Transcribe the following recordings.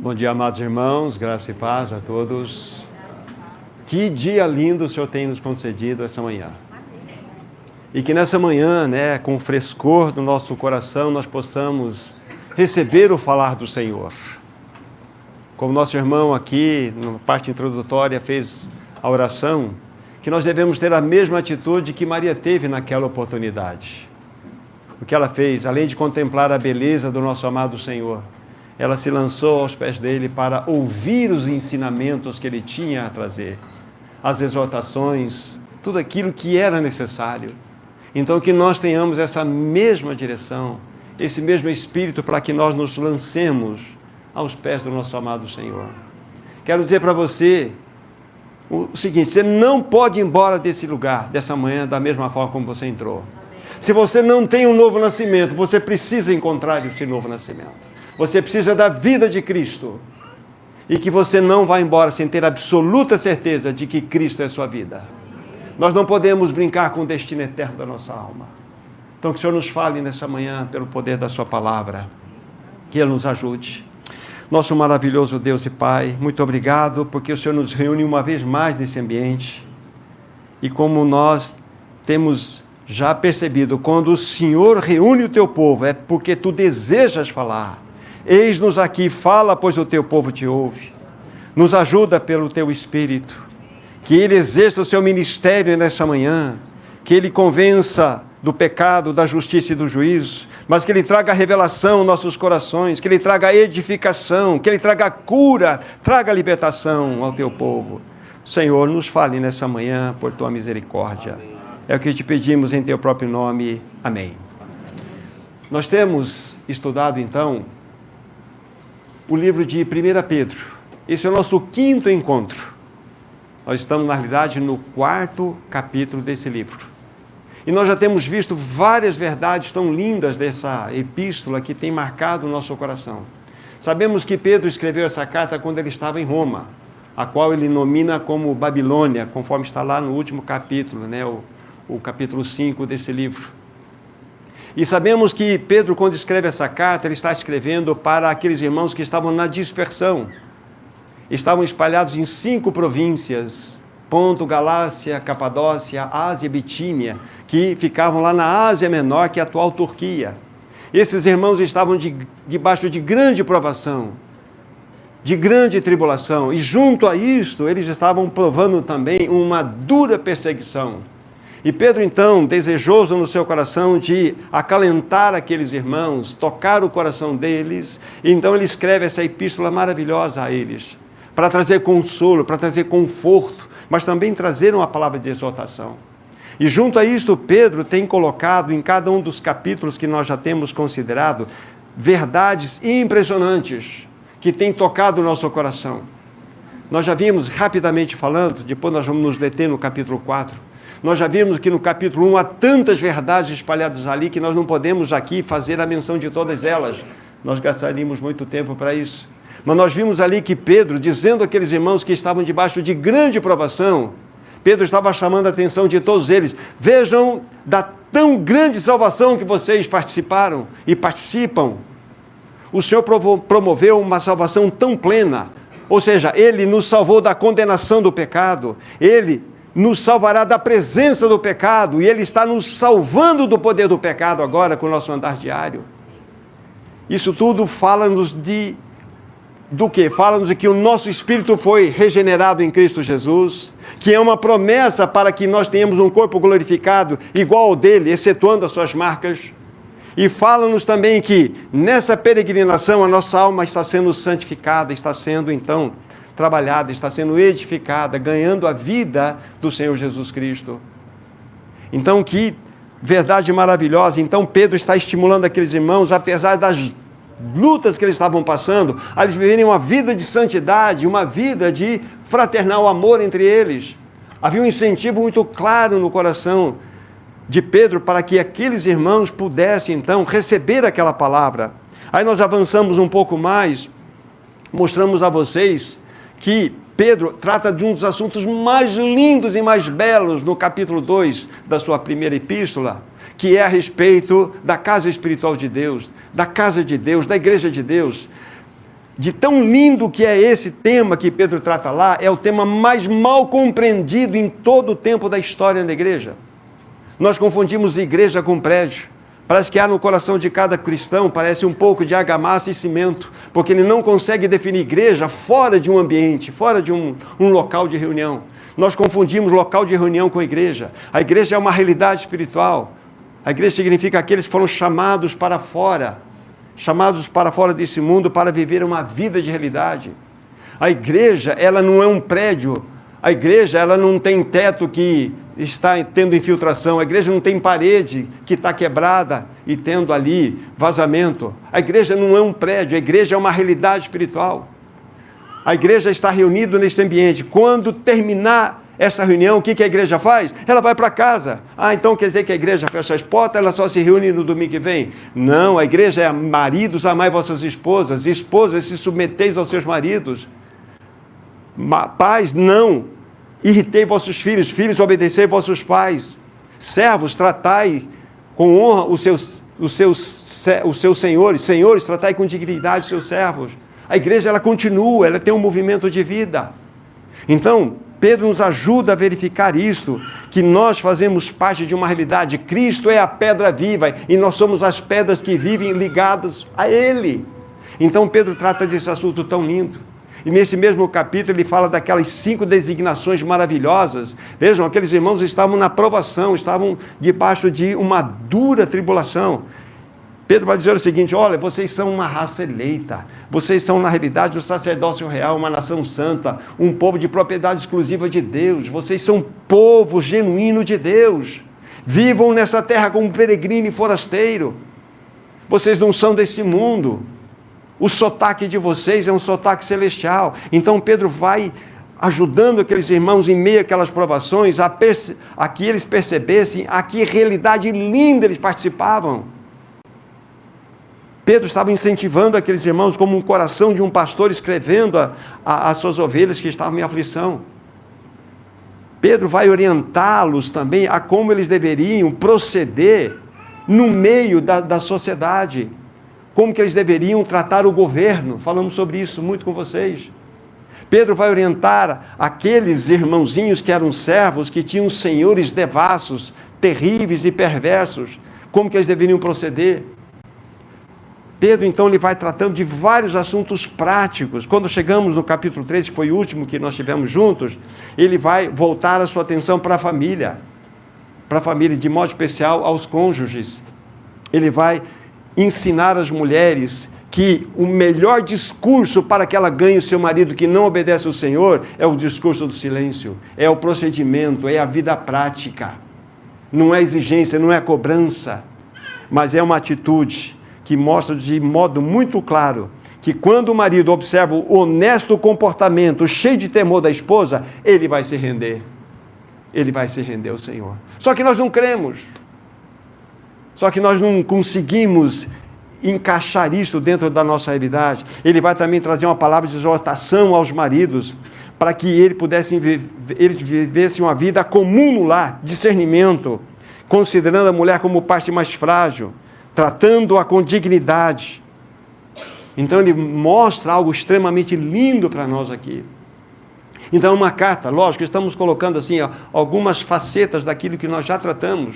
Bom dia, amados irmãos, graça e paz a todos. Que dia lindo o Senhor tem nos concedido essa manhã. E que nessa manhã, com o frescor do nosso coração, nós possamos receber o falar do Senhor. Como nosso irmão aqui, na parte introdutória, fez a oração, que nós devemos ter a mesma atitude que Maria teve naquela oportunidade. O que ela fez, além de contemplar a beleza do nosso amado Senhor, ela se lançou aos pés dele para ouvir os ensinamentos que ele tinha a trazer, as exortações, tudo aquilo que era necessário. Então que nós tenhamos essa mesma direção, esse mesmo espírito para que nós nos lancemos aos pés do nosso amado Senhor. Quero dizer para você o seguinte: você não pode ir embora desse lugar, dessa manhã, da mesma forma como você entrou. Se você não tem um novo nascimento, você precisa encontrar esse novo nascimento. Você precisa da vida de Cristo. E que você não vai embora sem ter absoluta certeza de que Cristo é a sua vida. Nós não podemos brincar com o destino eterno da nossa alma. Então que o Senhor nos fale nessa manhã pelo poder da sua palavra. Que Ele nos ajude. Nosso maravilhoso Deus e Pai, muito obrigado porque o Senhor nos reúne uma vez mais nesse ambiente. E como nós temos já percebido, quando o Senhor reúne o teu povo, é porque tu desejas falar. Eis-nos aqui, fala, pois o teu povo te ouve. Nos ajuda pelo teu Espírito, que Ele exerça o seu ministério nessa manhã, que Ele convença do pecado, da justiça e do juízo, mas que Ele traga revelação aos nossos corações, que Ele traga edificação, que Ele traga cura, traga libertação ao teu povo. Senhor, nos fale nessa manhã por tua misericórdia. É o que te pedimos em teu próprio nome. Amém. Nós temos estudado então o livro de 1 Pedro. Esse é o nosso quinto encontro. Nós estamos, na realidade, no quarto capítulo desse livro. E nós já temos visto várias verdades tão lindas dessa epístola que tem marcado o nosso coração. Sabemos que Pedro escreveu essa carta quando ele estava em Roma, a qual ele nomina como Babilônia, conforme está lá no último capítulo, o capítulo 5 desse livro. E sabemos que Pedro, quando escreve essa carta, ele está escrevendo para aqueles irmãos que estavam na dispersão. Estavam espalhados em 5 províncias: Ponto, Galácia, Capadócia, Ásia e Bitínia, que ficavam lá na Ásia Menor, que é a atual Turquia. Esses irmãos estavam debaixo de grande provação, de grande tribulação, e junto a isto, eles estavam provando também uma dura perseguição. E Pedro, então, desejoso no seu coração de acalentar aqueles irmãos, tocar o coração deles, então ele escreve essa epístola maravilhosa a eles, para trazer consolo, para trazer conforto, mas também trazer uma palavra de exortação. E junto a isto, Pedro tem colocado em cada um dos capítulos que nós já temos considerado, verdades impressionantes, que têm tocado o nosso coração. Nós já vimos, rapidamente falando, depois nós vamos nos deter no capítulo 4, nós já vimos que no capítulo 1 há tantas verdades espalhadas ali que nós não podemos aqui fazer a menção de todas elas. Nós gastaríamos muito tempo para isso. Mas nós vimos ali que Pedro, dizendo àqueles irmãos que estavam debaixo de grande provação, Pedro estava chamando a atenção de todos eles. Vejam da tão grande salvação que vocês participaram e participam. O Senhor promoveu uma salvação tão plena. Ou seja, Ele nos salvou da condenação do pecado. Ele nos salvará da presença do pecado, e Ele está nos salvando do poder do pecado agora com o nosso andar diário. Isso tudo fala-nos do quê? Fala-nos de que o nosso espírito foi regenerado em Cristo Jesus, que é uma promessa para que nós tenhamos um corpo glorificado igual ao dele, excetuando as suas marcas. E fala-nos também que nessa peregrinação a nossa alma está sendo santificada, está sendo então trabalhada, está sendo edificada, ganhando a vida do Senhor Jesus Cristo. Então, que verdade maravilhosa. Então, Pedro está estimulando aqueles irmãos, apesar das lutas que eles estavam passando, a eles viverem uma vida de santidade, uma vida de fraternal amor entre eles. Havia um incentivo muito claro no coração de Pedro para que aqueles irmãos pudessem, então, receber aquela palavra. Aí nós avançamos um pouco mais, mostramos a vocês que Pedro trata de um dos assuntos mais lindos e mais belos no capítulo 2 da sua primeira epístola, que é a respeito da casa espiritual de Deus, da casa de Deus, da igreja de Deus. de tão lindo que é esse tema que Pedro trata lá, é o tema mais mal compreendido em todo o tempo da história da igreja. Nós confundimos igreja com prédio. Parece que há no coração de cada cristão, parece um pouco de argamassa e cimento, porque ele não consegue definir igreja fora de um ambiente, fora de um local de reunião. Nós confundimos local de reunião com igreja. A igreja é uma realidade espiritual. A igreja significa aqueles que foram chamados para fora desse mundo para viver uma vida de realidade. A igreja, ela não é um prédio. A igreja, ela não tem teto que está tendo infiltração. A igreja não tem parede que está quebrada e tendo ali vazamento. A igreja não é um prédio, a igreja é uma realidade espiritual. A igreja está reunida neste ambiente. Quando terminar essa reunião, o que a igreja faz? Ela vai para casa. Então quer dizer que a igreja fecha as portas, ela só se reúne no domingo que vem? Não, a igreja é maridos, amai vossas esposas, esposas, se submeteis aos seus maridos. Pais, não irritei vossos filhos, filhos, obedecei vossos pais. Servos, tratai com honra os seus senhores. Senhores, tratai com dignidade os seus servos. A igreja, ela continua, ela tem um movimento de vida. Então, Pedro nos ajuda a verificar isto, que nós fazemos parte de uma realidade. Cristo é a pedra viva e nós somos as pedras que vivem ligadas a Ele. Então, Pedro trata desse assunto tão lindo. E nesse mesmo capítulo ele fala daquelas 5 designações maravilhosas. Vejam, aqueles irmãos estavam na provação, estavam debaixo de uma dura tribulação. Pedro vai dizer o seguinte: olha, vocês são uma raça eleita, vocês são na realidade o sacerdócio real, uma nação santa, um povo de propriedade exclusiva de Deus, vocês são povo genuíno de Deus, vivam nessa terra como peregrino e forasteiro, vocês não são desse mundo, o sotaque de vocês é um sotaque celestial. Então Pedro vai ajudando aqueles irmãos em meio àquelas provações, a que eles percebessem a que realidade linda eles participavam. Pedro estava incentivando aqueles irmãos como um coração de um pastor escrevendo as suas ovelhas que estavam em aflição. Pedro vai orientá-los também a como eles deveriam proceder no meio da sociedade, como que eles deveriam tratar o governo. Falamos sobre isso muito com vocês. Pedro vai orientar aqueles irmãozinhos que eram servos, que tinham senhores devassos, terríveis e perversos, como que eles deveriam proceder. Pedro, então, ele vai tratando de vários assuntos práticos. Quando chegamos no capítulo 3, que foi o último que nós tivemos juntos, ele vai voltar a sua atenção para a família, de modo especial aos cônjuges. Ele vai ensinar as mulheres que o melhor discurso para que ela ganhe o seu marido que não obedece ao Senhor é o discurso do silêncio, é o procedimento, é a vida prática. Não é exigência, não é cobrança, mas é uma atitude que mostra de modo muito claro que quando o marido observa o honesto comportamento, cheio de temor da esposa, ele vai se render. Ele vai se render ao Senhor. Só que nós não cremos. Só que nós não conseguimos encaixar isso dentro da nossa realidade. Ele vai também trazer uma palavra de exortação aos maridos, para que eles vivessem uma vida comum no lar, discernimento, considerando a mulher como parte mais frágil, tratando-a com dignidade. Então ele mostra algo extremamente lindo para nós aqui. Então uma carta, lógico, estamos colocando assim algumas facetas daquilo que nós já tratamos,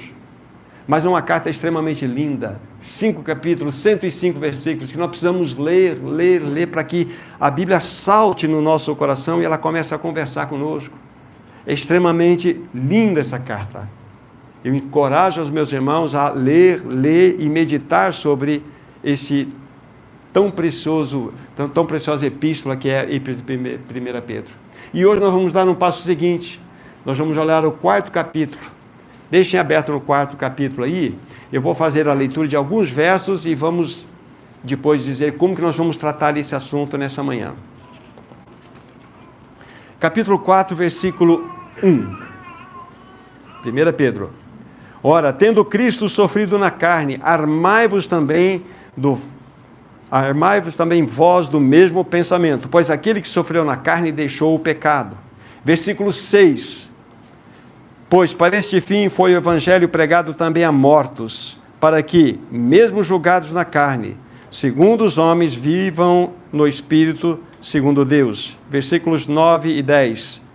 mas é uma carta extremamente linda, 5 capítulos, 105 versículos, que nós precisamos ler, para que a Bíblia salte no nosso coração e ela comece a conversar conosco. É extremamente linda essa carta. Eu encorajo os meus irmãos a ler e meditar sobre esse tão preciosa epístola que é a 1 Pedro. E hoje nós vamos dar um passo seguinte, nós vamos olhar o 4º capítulo. Deixem aberto no 4º capítulo aí, eu vou fazer a leitura de alguns versos e vamos depois dizer como que nós vamos tratar esse assunto nessa manhã. Capítulo 4, versículo 1. 1 Pedro. Ora, tendo Cristo sofrido na carne, armai-vos também vós do mesmo pensamento, pois aquele que sofreu na carne deixou o pecado. Versículo 6. Pois para este fim foi o evangelho pregado também a mortos, para que, mesmo julgados na carne, segundo os homens, vivam no Espírito, segundo Deus. Versículos 9 e 10.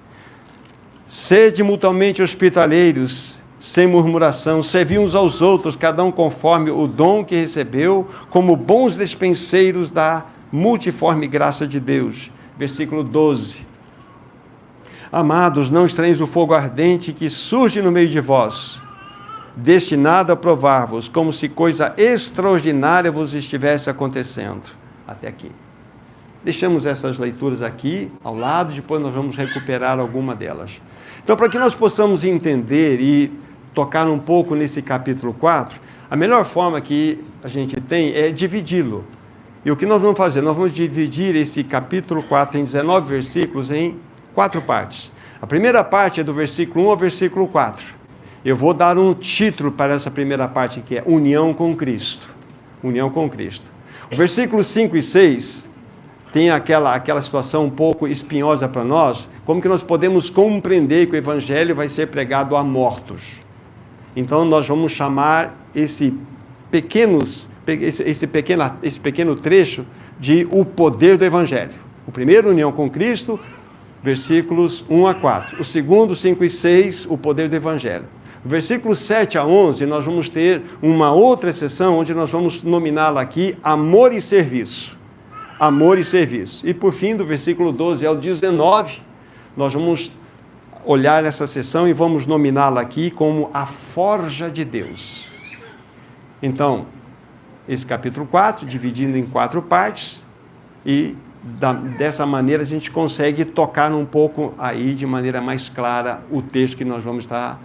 Sede mutuamente hospitaleiros, sem murmuração, servi uns aos outros, cada um conforme o dom que recebeu, como bons despenseiros da multiforme graça de Deus. Versículo 12. Amados, não estranheis o fogo ardente que surge no meio de vós, destinado a provar-vos, como se coisa extraordinária vos estivesse acontecendo. Até aqui. Deixamos essas leituras aqui ao lado, depois nós vamos recuperar alguma delas. Então, para que nós possamos entender e tocar um pouco nesse capítulo 4, a melhor forma que a gente tem é dividi-lo. E o que nós vamos fazer? Nós vamos dividir esse capítulo 4 em 19 versículos em 4 partes. A primeira parte é do versículo 1 ao versículo 4. Eu vou dar um título para essa primeira parte, que é União com Cristo. União com Cristo. O versículo 5 e 6 tem aquela situação um pouco espinhosa para nós, como que nós podemos compreender que o Evangelho vai ser pregado a mortos. Então nós vamos chamar esse pequeno trecho de o poder do Evangelho. O primeiro, União com Cristo, versículos 1 a 4. O segundo, 5 e 6, o poder do Evangelho. No versículo 7 a 11, nós vamos ter uma outra seção, onde nós vamos nominá-la aqui, amor e serviço. Amor e serviço. E por fim, do versículo 12 ao 19, nós vamos olhar essa seção e vamos nominá-la aqui como a forja de Deus. Então, esse capítulo 4, dividindo em 4 partes, e dessa maneira a gente consegue tocar um pouco aí de maneira mais clara o texto que nós vamos estar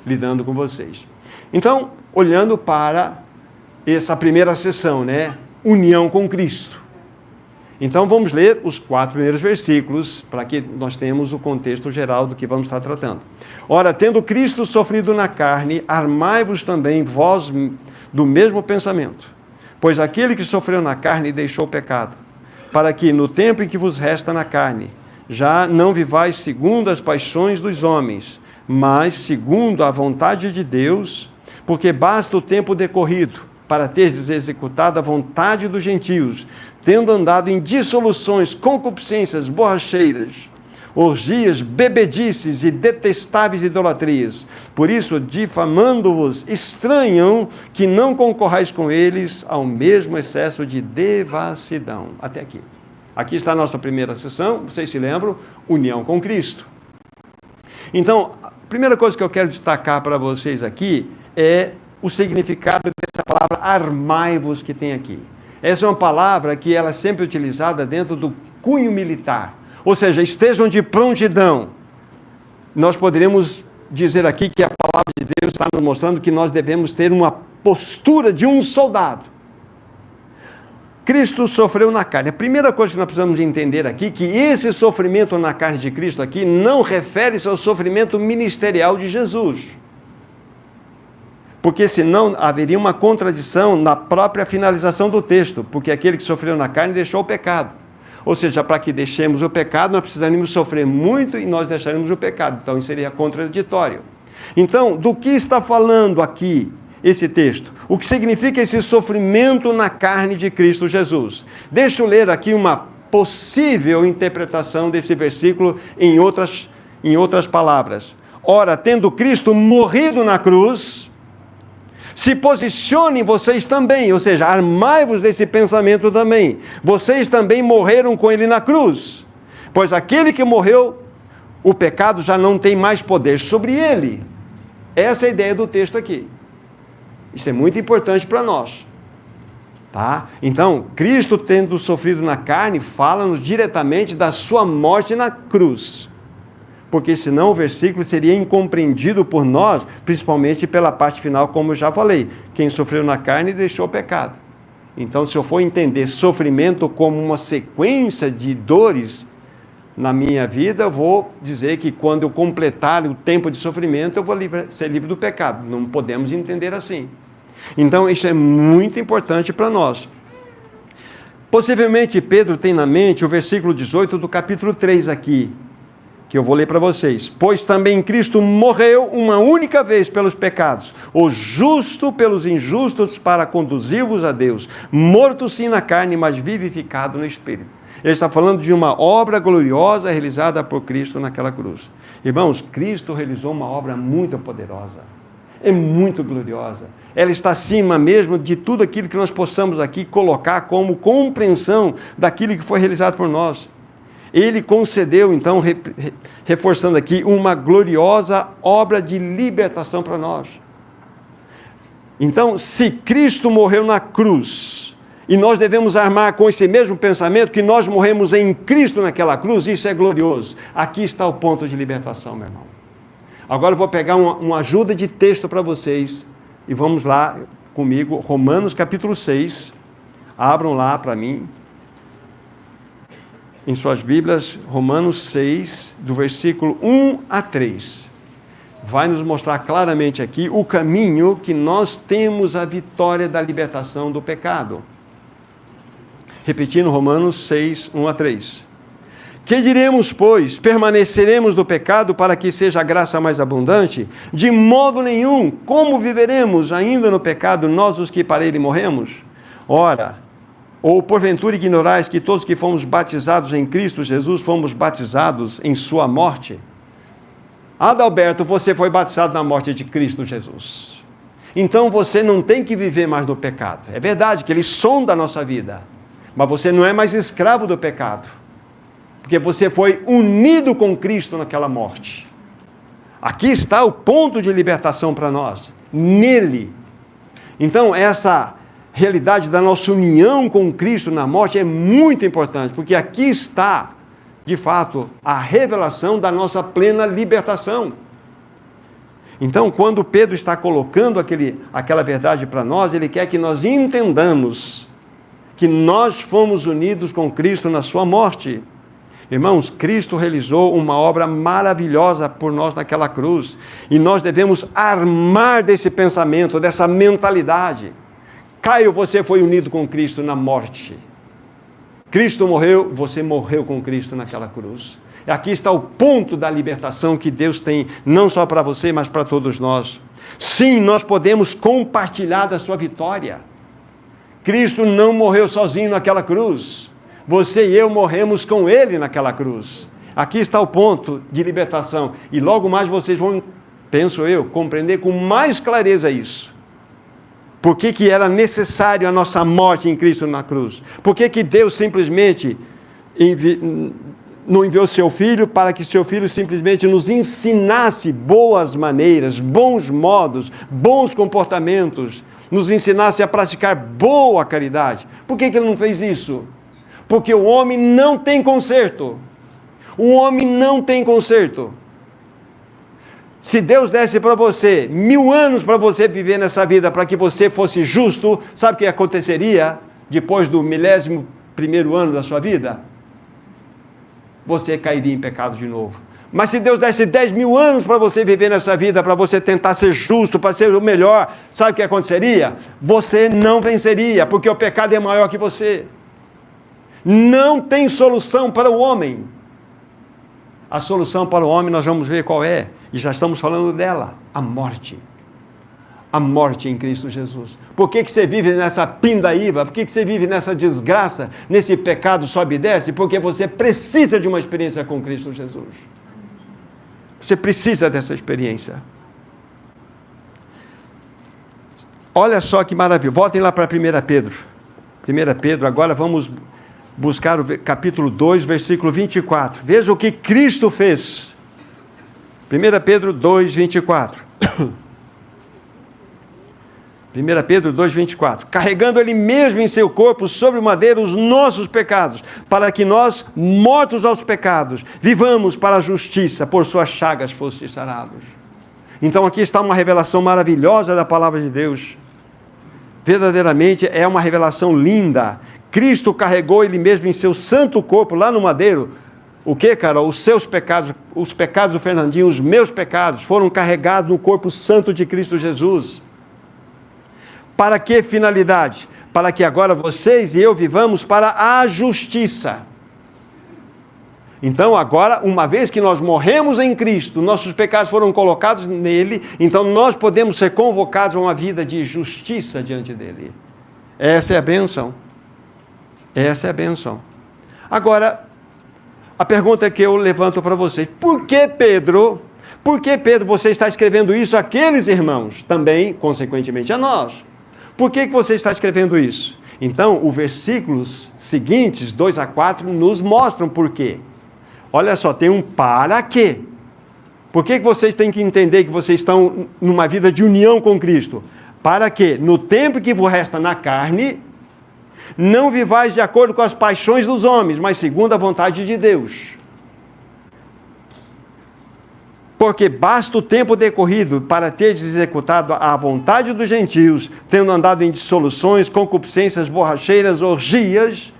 lidando com vocês. Então, olhando para essa primeira sessão, né? União com Cristo. Então, vamos ler os 4 primeiros versículos, para que nós tenhamos o contexto geral do que vamos estar tratando. Ora, tendo Cristo sofrido na carne, armai-vos também vós do mesmo pensamento. Pois aquele que sofreu na carne deixou o pecado, para que, no tempo em que vos resta na carne, já não vivais segundo as paixões dos homens, mas segundo a vontade de Deus, porque basta o tempo decorrido para teres executado a vontade dos gentios, tendo andado em dissoluções, concupiscências, borracheiras, orgias, bebedices e detestáveis idolatrias. Por isso, difamando-vos, estranham que não concorrais com eles ao mesmo excesso de devassidão. Até aqui. Aqui está a nossa primeira sessão, vocês se lembram? União com Cristo. Então, a primeira coisa que eu quero destacar para vocês aqui é o significado dessa palavra armai-vos que tem aqui. Essa é uma palavra que ela é sempre utilizada dentro do cunho militar. Ou seja, estejam de prontidão. Nós poderíamos dizer aqui que a palavra de Deus está nos mostrando que nós devemos ter uma postura de um soldado. Cristo sofreu na carne. A primeira coisa que nós precisamos entender aqui é que esse sofrimento na carne de Cristo aqui não refere-se ao sofrimento ministerial de Jesus. Porque senão haveria uma contradição na própria finalização do texto, porque aquele que sofreu na carne deixou o pecado. Ou seja, para que deixemos o pecado, nós precisaríamos sofrer muito e nós deixaremos o pecado. Então, isso seria contraditório. Então, do que está falando aqui esse texto? O que significa esse sofrimento na carne de Cristo Jesus? Deixa eu ler aqui uma possível interpretação desse versículo em outras palavras. Ora, tendo Cristo morrido na cruz, se posicionem vocês também, ou seja, armai-vos desse pensamento também. Vocês também morreram com ele na cruz, pois aquele que morreu, o pecado já não tem mais poder sobre ele. Essa é a ideia do texto aqui. Isso é muito importante para nós. Tá? Então, Cristo tendo sofrido na carne, fala-nos diretamente da sua morte na cruz. Porque senão o versículo seria incompreendido por nós, principalmente pela parte final, como eu já falei. Quem sofreu na carne deixou o pecado. Então, se eu for entender sofrimento como uma sequência de dores na minha vida, eu vou dizer que quando eu completar o tempo de sofrimento, eu vou ser livre do pecado. Não podemos entender assim. Então, isso é muito importante para nós. Possivelmente, Pedro tem na mente o versículo 18 do capítulo 3 aqui, que eu vou ler para vocês. Pois também Cristo morreu uma única vez pelos pecados, o justo pelos injustos, para conduzir-vos a Deus, morto sim na carne, mas vivificado no Espírito. Ele está falando de uma obra gloriosa realizada por Cristo naquela cruz. Irmãos, Cristo realizou uma obra muito poderosa, é muito gloriosa. Ela está acima mesmo de tudo aquilo que nós possamos aqui colocar como compreensão daquilo que foi realizado por nós. Ele concedeu, então, reforçando aqui, uma gloriosa obra de libertação para nós. Então, se Cristo morreu na cruz, e nós devemos armar com esse mesmo pensamento que nós morremos em Cristo naquela cruz, isso é glorioso. Aqui está o ponto de libertação, meu irmão. Agora eu vou pegar uma ajuda de texto para vocês, e vamos lá comigo, Romanos capítulo 6, abram lá para mim, em suas Bíblias, Romanos 6, do versículo 1 a 3. Vai nos mostrar claramente aqui o caminho que nós temos a vitória da libertação do pecado. Repetindo, Romanos 6, 1 a 3. Que diremos, pois? Permaneceremos do pecado para que seja a graça mais abundante? De modo nenhum. Como viveremos ainda no pecado, nós os que para ele morremos? Ora, ou porventura ignorais que todos que fomos batizados em Cristo Jesus, fomos batizados em sua morte? Adalberto, você foi batizado na morte de Cristo Jesus. Então você não tem que viver mais no pecado. É verdade que ele sonda a nossa vida, mas você não é mais escravo do pecado, porque você foi unido com Cristo naquela morte. Aqui está o ponto de libertação para nós, nele. Então essa realidade da nossa união com Cristo na morte é muito importante, porque aqui está, de fato, a revelação da nossa plena libertação. Então, quando Pedro está colocando aquela verdade para nós, ele quer que nós entendamos que nós fomos unidos com Cristo na sua morte. Irmãos, Cristo realizou uma obra maravilhosa por nós naquela cruz, e nós devemos armar desse pensamento, dessa mentalidade. Caio, você foi unido com Cristo na morte. Cristo morreu, você morreu com Cristo naquela cruz. E aqui está o ponto da libertação que Deus tem, não só para você, mas para todos nós. Sim, nós podemos compartilhar da sua vitória. Cristo não morreu sozinho naquela cruz. Você e eu morremos com Ele naquela cruz. Aqui está o ponto de libertação. E logo mais vocês vão, penso eu, compreender com mais clareza isso. Por que era necessário a nossa morte em Cristo na cruz? Por que Deus simplesmente não enviou seu Filho para que seu Filho simplesmente nos ensinasse boas maneiras, bons modos, bons comportamentos, nos ensinasse a praticar boa caridade? Por que Ele não fez isso? Porque o homem não tem conserto. O homem não tem conserto. Se Deus desse para você 1000 anos para você viver nessa vida, para que você fosse justo, sabe o que aconteceria depois do 11º ano da sua vida? Você cairia em pecado de novo. Mas se Deus desse 10.000 anos para você viver nessa vida, para você tentar ser justo, para ser o melhor, sabe o que aconteceria? Você não venceria, porque o pecado é maior que você. Não tem solução para o homem. A solução para o homem nós vamos ver qual é, e já estamos falando dela, a morte. A morte em Cristo Jesus. Por que você vive nessa pindaíba? Por que você vive nessa desgraça, nesse pecado sobe e desce? Porque você precisa de uma experiência com Cristo Jesus. Você precisa dessa experiência. Olha só que maravilha. Voltem lá para 1 Pedro. 1 Pedro, agora vamos buscar o capítulo 2, versículo 24. Veja o que Cristo fez. 1 Pedro 2, 24. 1 Pedro 2, 24. Carregando Ele mesmo em seu corpo sobre o madeiro os nossos pecados, para que nós, mortos aos pecados, vivamos para a justiça, por suas chagas fostes sarados. Então aqui está uma revelação maravilhosa da palavra de Deus. Verdadeiramente é uma revelação linda. Cristo carregou Ele mesmo em seu santo corpo, lá no madeiro. O que, cara? Os seus pecados, os pecados do Fernandinho, os meus pecados, foram carregados no corpo santo de Cristo Jesus. Para que finalidade? Para que agora vocês e eu vivamos para a justiça. Então agora, uma vez que nós morremos em Cristo, nossos pecados foram colocados nele, então nós podemos ser convocados a uma vida de justiça diante dele. Essa é a bênção. Essa é a bênção. Agora, a pergunta que eu levanto para vocês: por que Pedro você está escrevendo isso àqueles irmãos? Também, consequentemente, a nós. Por que você está escrevendo isso? Então, os versículos seguintes, 2 a 4, nos mostram por quê. Olha só, tem um para quê. Por que vocês têm que entender que vocês estão numa vida de união com Cristo? Para que, no tempo que vos resta na carne, não vivais de acordo com as paixões dos homens, mas segundo a vontade de Deus. Porque basta o tempo decorrido para teres executado a vontade dos gentios, tendo andado em dissoluções, concupiscências, borracheiras, orgias,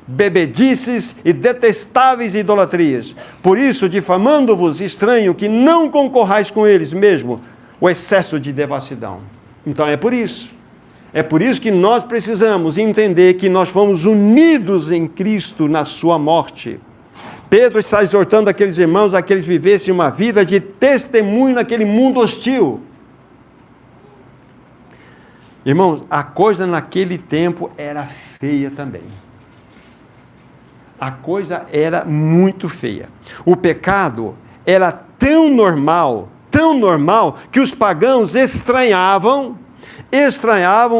bebedices e detestáveis idolatrias. Por isso, difamando-vos, estranho que não concorrais com eles mesmo o excesso de devassidão. Então é por isso. É por isso que nós precisamos entender que nós fomos unidos em Cristo na sua morte. Pedro está exortando aqueles irmãos a que eles vivessem uma vida de testemunho naquele mundo hostil. Irmãos, a coisa naquele tempo era feia também. A coisa era muito feia. O pecado era tão normal, que os pagãos estranhavam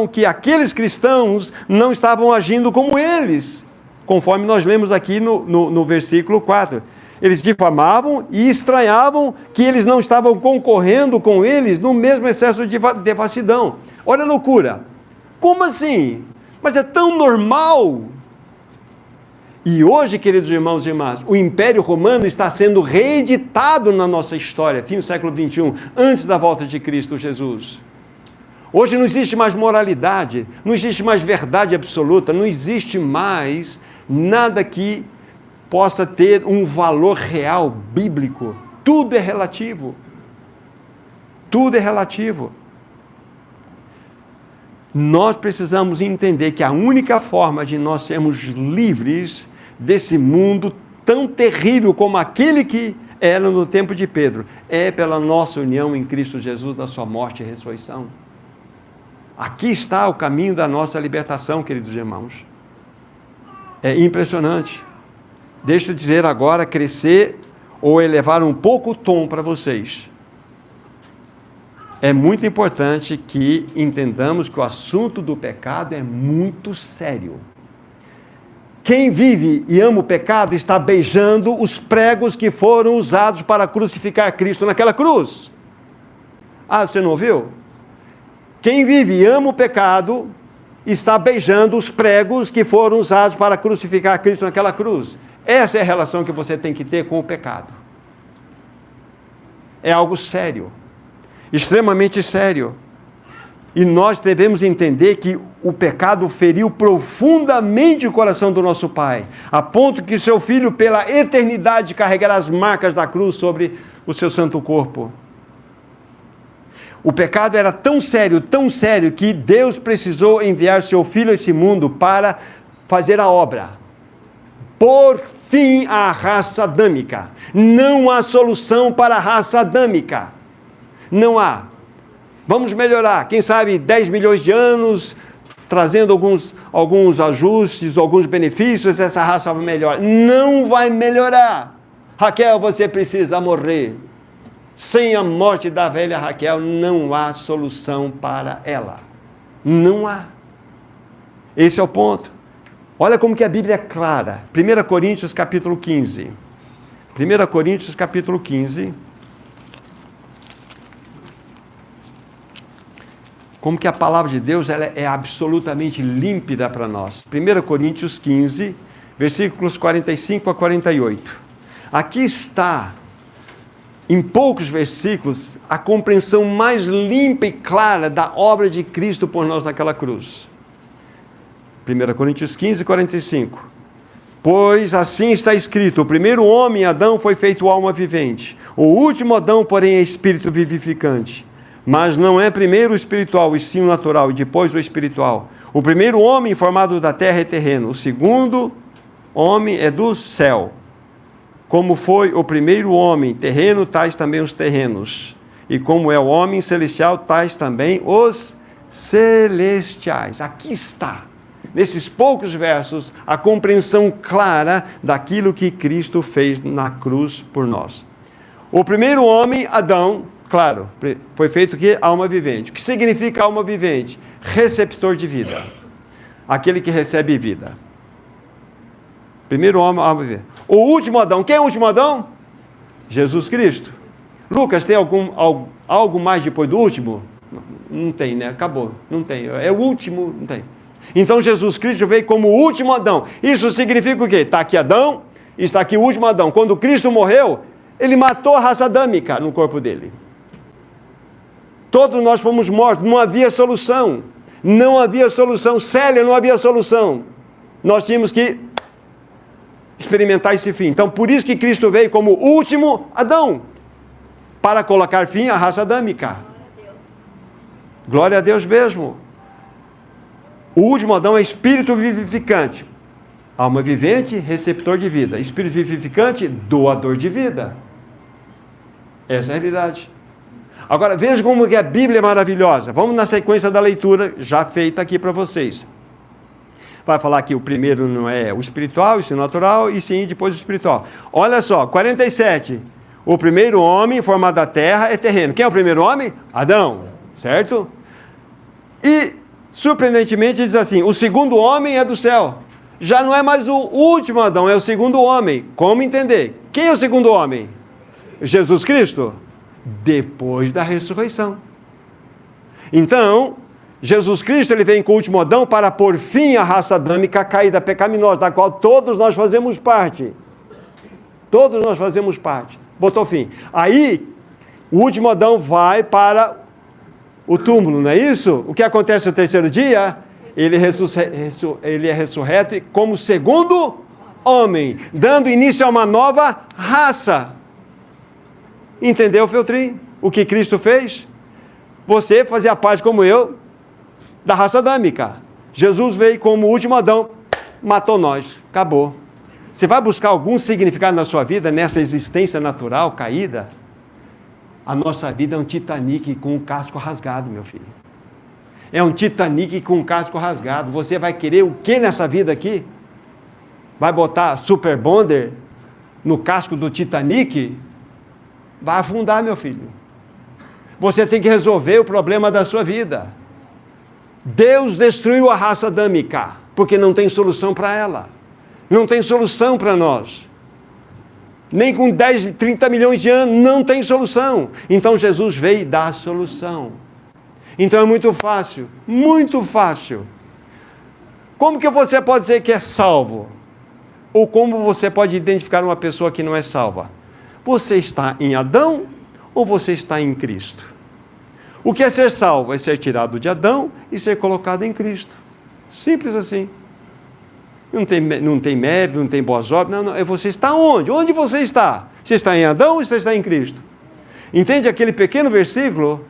que aqueles cristãos não estavam agindo como eles, conforme nós lemos aqui no versículo 4. Eles difamavam e estranhavam que eles não estavam concorrendo com eles no mesmo excesso de devassidão. Olha a loucura! Como assim? Mas é tão normal! E hoje, queridos irmãos e irmãs, o Império Romano está sendo reeditado na nossa história, fim do século XXI, antes da volta de Cristo Jesus. Hoje não existe mais moralidade, não existe mais verdade absoluta, não existe mais nada que possa ter um valor real, bíblico. Tudo é relativo. Tudo é relativo. Nós precisamos entender que a única forma de nós sermos livres desse mundo tão terrível como aquele que era no tempo de Pedro é pela nossa união em Cristo Jesus, da sua morte e ressurreição. Aqui está o caminho da nossa libertação, queridos irmãos. É impressionante. Deixa eu dizer agora, crescer ou elevar um pouco o tom para vocês. É muito importante que entendamos que o assunto do pecado é muito sério. Quem vive e ama o pecado está beijando os pregos que foram usados para crucificar Cristo naquela cruz. Ah, você não ouviu? Quem vive e ama o pecado está beijando os pregos que foram usados para crucificar Cristo naquela cruz. Essa é a relação que você tem que ter com o pecado. É algo sério, extremamente sério. E nós devemos entender que o pecado feriu profundamente o coração do nosso Pai, a ponto que seu Filho, pela eternidade, carregará as marcas da cruz sobre o seu santo corpo. O pecado era tão sério, que Deus precisou enviar seu Filho a esse mundo para fazer a obra. Por fim à raça adâmica. Não há solução para a raça adâmica. Não há. Vamos melhorar. Quem sabe 10 milhões de anos, trazendo alguns ajustes, alguns benefícios, essa raça vai melhorar. Não vai melhorar. Raquel, você precisa morrer. Sem a morte da velha Raquel, não há solução para ela. Não há. Esse é o ponto. Olha como que a Bíblia é clara. 1 Coríntios capítulo 15. 1 Coríntios capítulo 15. Como que a palavra de Deus ela é absolutamente límpida para nós. 1 Coríntios 15, versículos 45 a 48. Aqui está, em poucos versículos, a compreensão mais limpa e clara da obra de Cristo por nós naquela cruz. 1 Coríntios 15, 45. Pois assim está escrito, o primeiro homem, Adão, foi feito alma vivente. O último Adão, porém, é espírito vivificante. Mas não é primeiro o espiritual, e sim o natural, e depois o espiritual. O primeiro homem formado da terra é terreno, o segundo homem é do céu. Como foi o primeiro homem terreno, tais também os terrenos. E como é o homem celestial, tais também os celestiais. Aqui está, nesses poucos versos, a compreensão clara daquilo que Cristo fez na cruz por nós. O primeiro homem, Adão, claro, foi feito o quê? Alma vivente. O que significa alma vivente? Receptor de vida. Aquele que recebe vida. Primeiro homem, alma vivente. O último Adão, quem é o último Adão? Jesus Cristo. Lucas, tem algo mais depois do último? Não tem, né? Acabou. Não tem. É o último, não tem. Então Jesus Cristo veio como o último Adão. Isso significa o quê? Está aqui Adão, está aqui o último Adão. Quando Cristo morreu, ele matou a raça adâmica no corpo dele. Todos nós fomos mortos, não havia solução. Não havia solução. Célia, não havia solução. Nós tínhamos que experimentar esse fim. Então, por isso que Cristo veio como o último Adão, para colocar fim à raça adâmica. Glória a Deus mesmo. O último Adão é espírito vivificante. Alma vivente, receptor de vida. Espírito vivificante, doador de vida. Essa é a realidade. Agora, veja como que a Bíblia é maravilhosa. Vamos na sequência da leitura, já feita aqui para vocês. Vai falar que o primeiro não é o espiritual, isso é natural, e sim depois o espiritual. Olha só, 47. O primeiro homem formado da terra é terreno. Quem é o primeiro homem? Adão, certo? E, surpreendentemente, diz assim, o segundo homem é do céu. Já não é mais o último Adão, é o segundo homem. Como entender? Quem é o segundo homem? Jesus Cristo. Depois da ressurreição. Então, Jesus Cristo, ele vem com o último Adão para pôr fim à raça adâmica caída, pecaminosa, da qual todos nós fazemos parte. Todos nós fazemos parte. Botou fim. Aí, o último Adão vai para o túmulo, não é isso? O que acontece no terceiro dia? Ele é ressurreto como segundo homem, dando início a uma nova raça. Entendeu, Feltrin? O que Cristo fez? Você fazia parte, como eu, da raça adâmica. Jesus veio como o último Adão, matou nós, acabou. Você vai buscar algum significado na sua vida, nessa existência natural, caída? A nossa vida é um Titanic com um casco rasgado, meu filho. É um Titanic com um casco rasgado. Você vai querer o que nessa vida aqui? Vai botar Super Bonder no casco do Titanic? Vai afundar, meu filho. Você tem que resolver o problema da sua vida. Deus destruiu a raça adâmica, porque não tem solução para ela. Não tem solução para nós. Nem com 10, 30 milhões de anos, não tem solução. Então Jesus veio dar a solução. Então é muito fácil, muito fácil. Como que você pode dizer que é salvo? Ou como você pode identificar uma pessoa que não é salva? Você está em Adão ou você está em Cristo? O que é ser salvo? É ser tirado de Adão e ser colocado em Cristo. Simples assim. Não tem mérito, não tem boas obras. Não. Você está onde? Onde você está? Você está em Adão ou você está em Cristo? Entende aquele pequeno versículo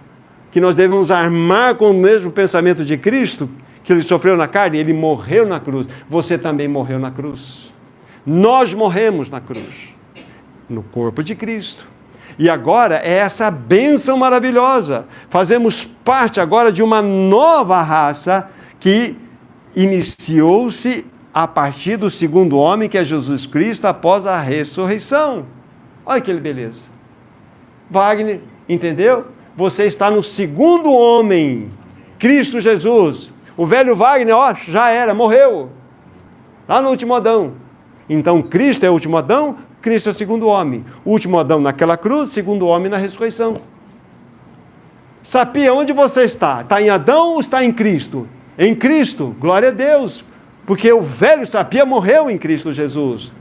que nós devemos armar com o mesmo pensamento de Cristo, que ele sofreu na carne, ele morreu na cruz. Você também morreu na cruz. Nós morremos na cruz, no corpo de Cristo. E agora é essa bênção maravilhosa. Fazemos parte agora de uma nova raça que iniciou-se a partir do segundo homem, que é Jesus Cristo, após a ressurreição. Olha que beleza. Wagner, entendeu? Você está no segundo homem, Cristo Jesus. O velho Wagner, já era, morreu. Lá no último Adão. Então Cristo é o último Adão, Cristo é o segundo homem. O último Adão naquela cruz, segundo homem na ressurreição. Sapia, onde você está? Está em Adão ou está em Cristo? Em Cristo, glória a Deus. Porque o velho Sapia morreu em Cristo Jesus.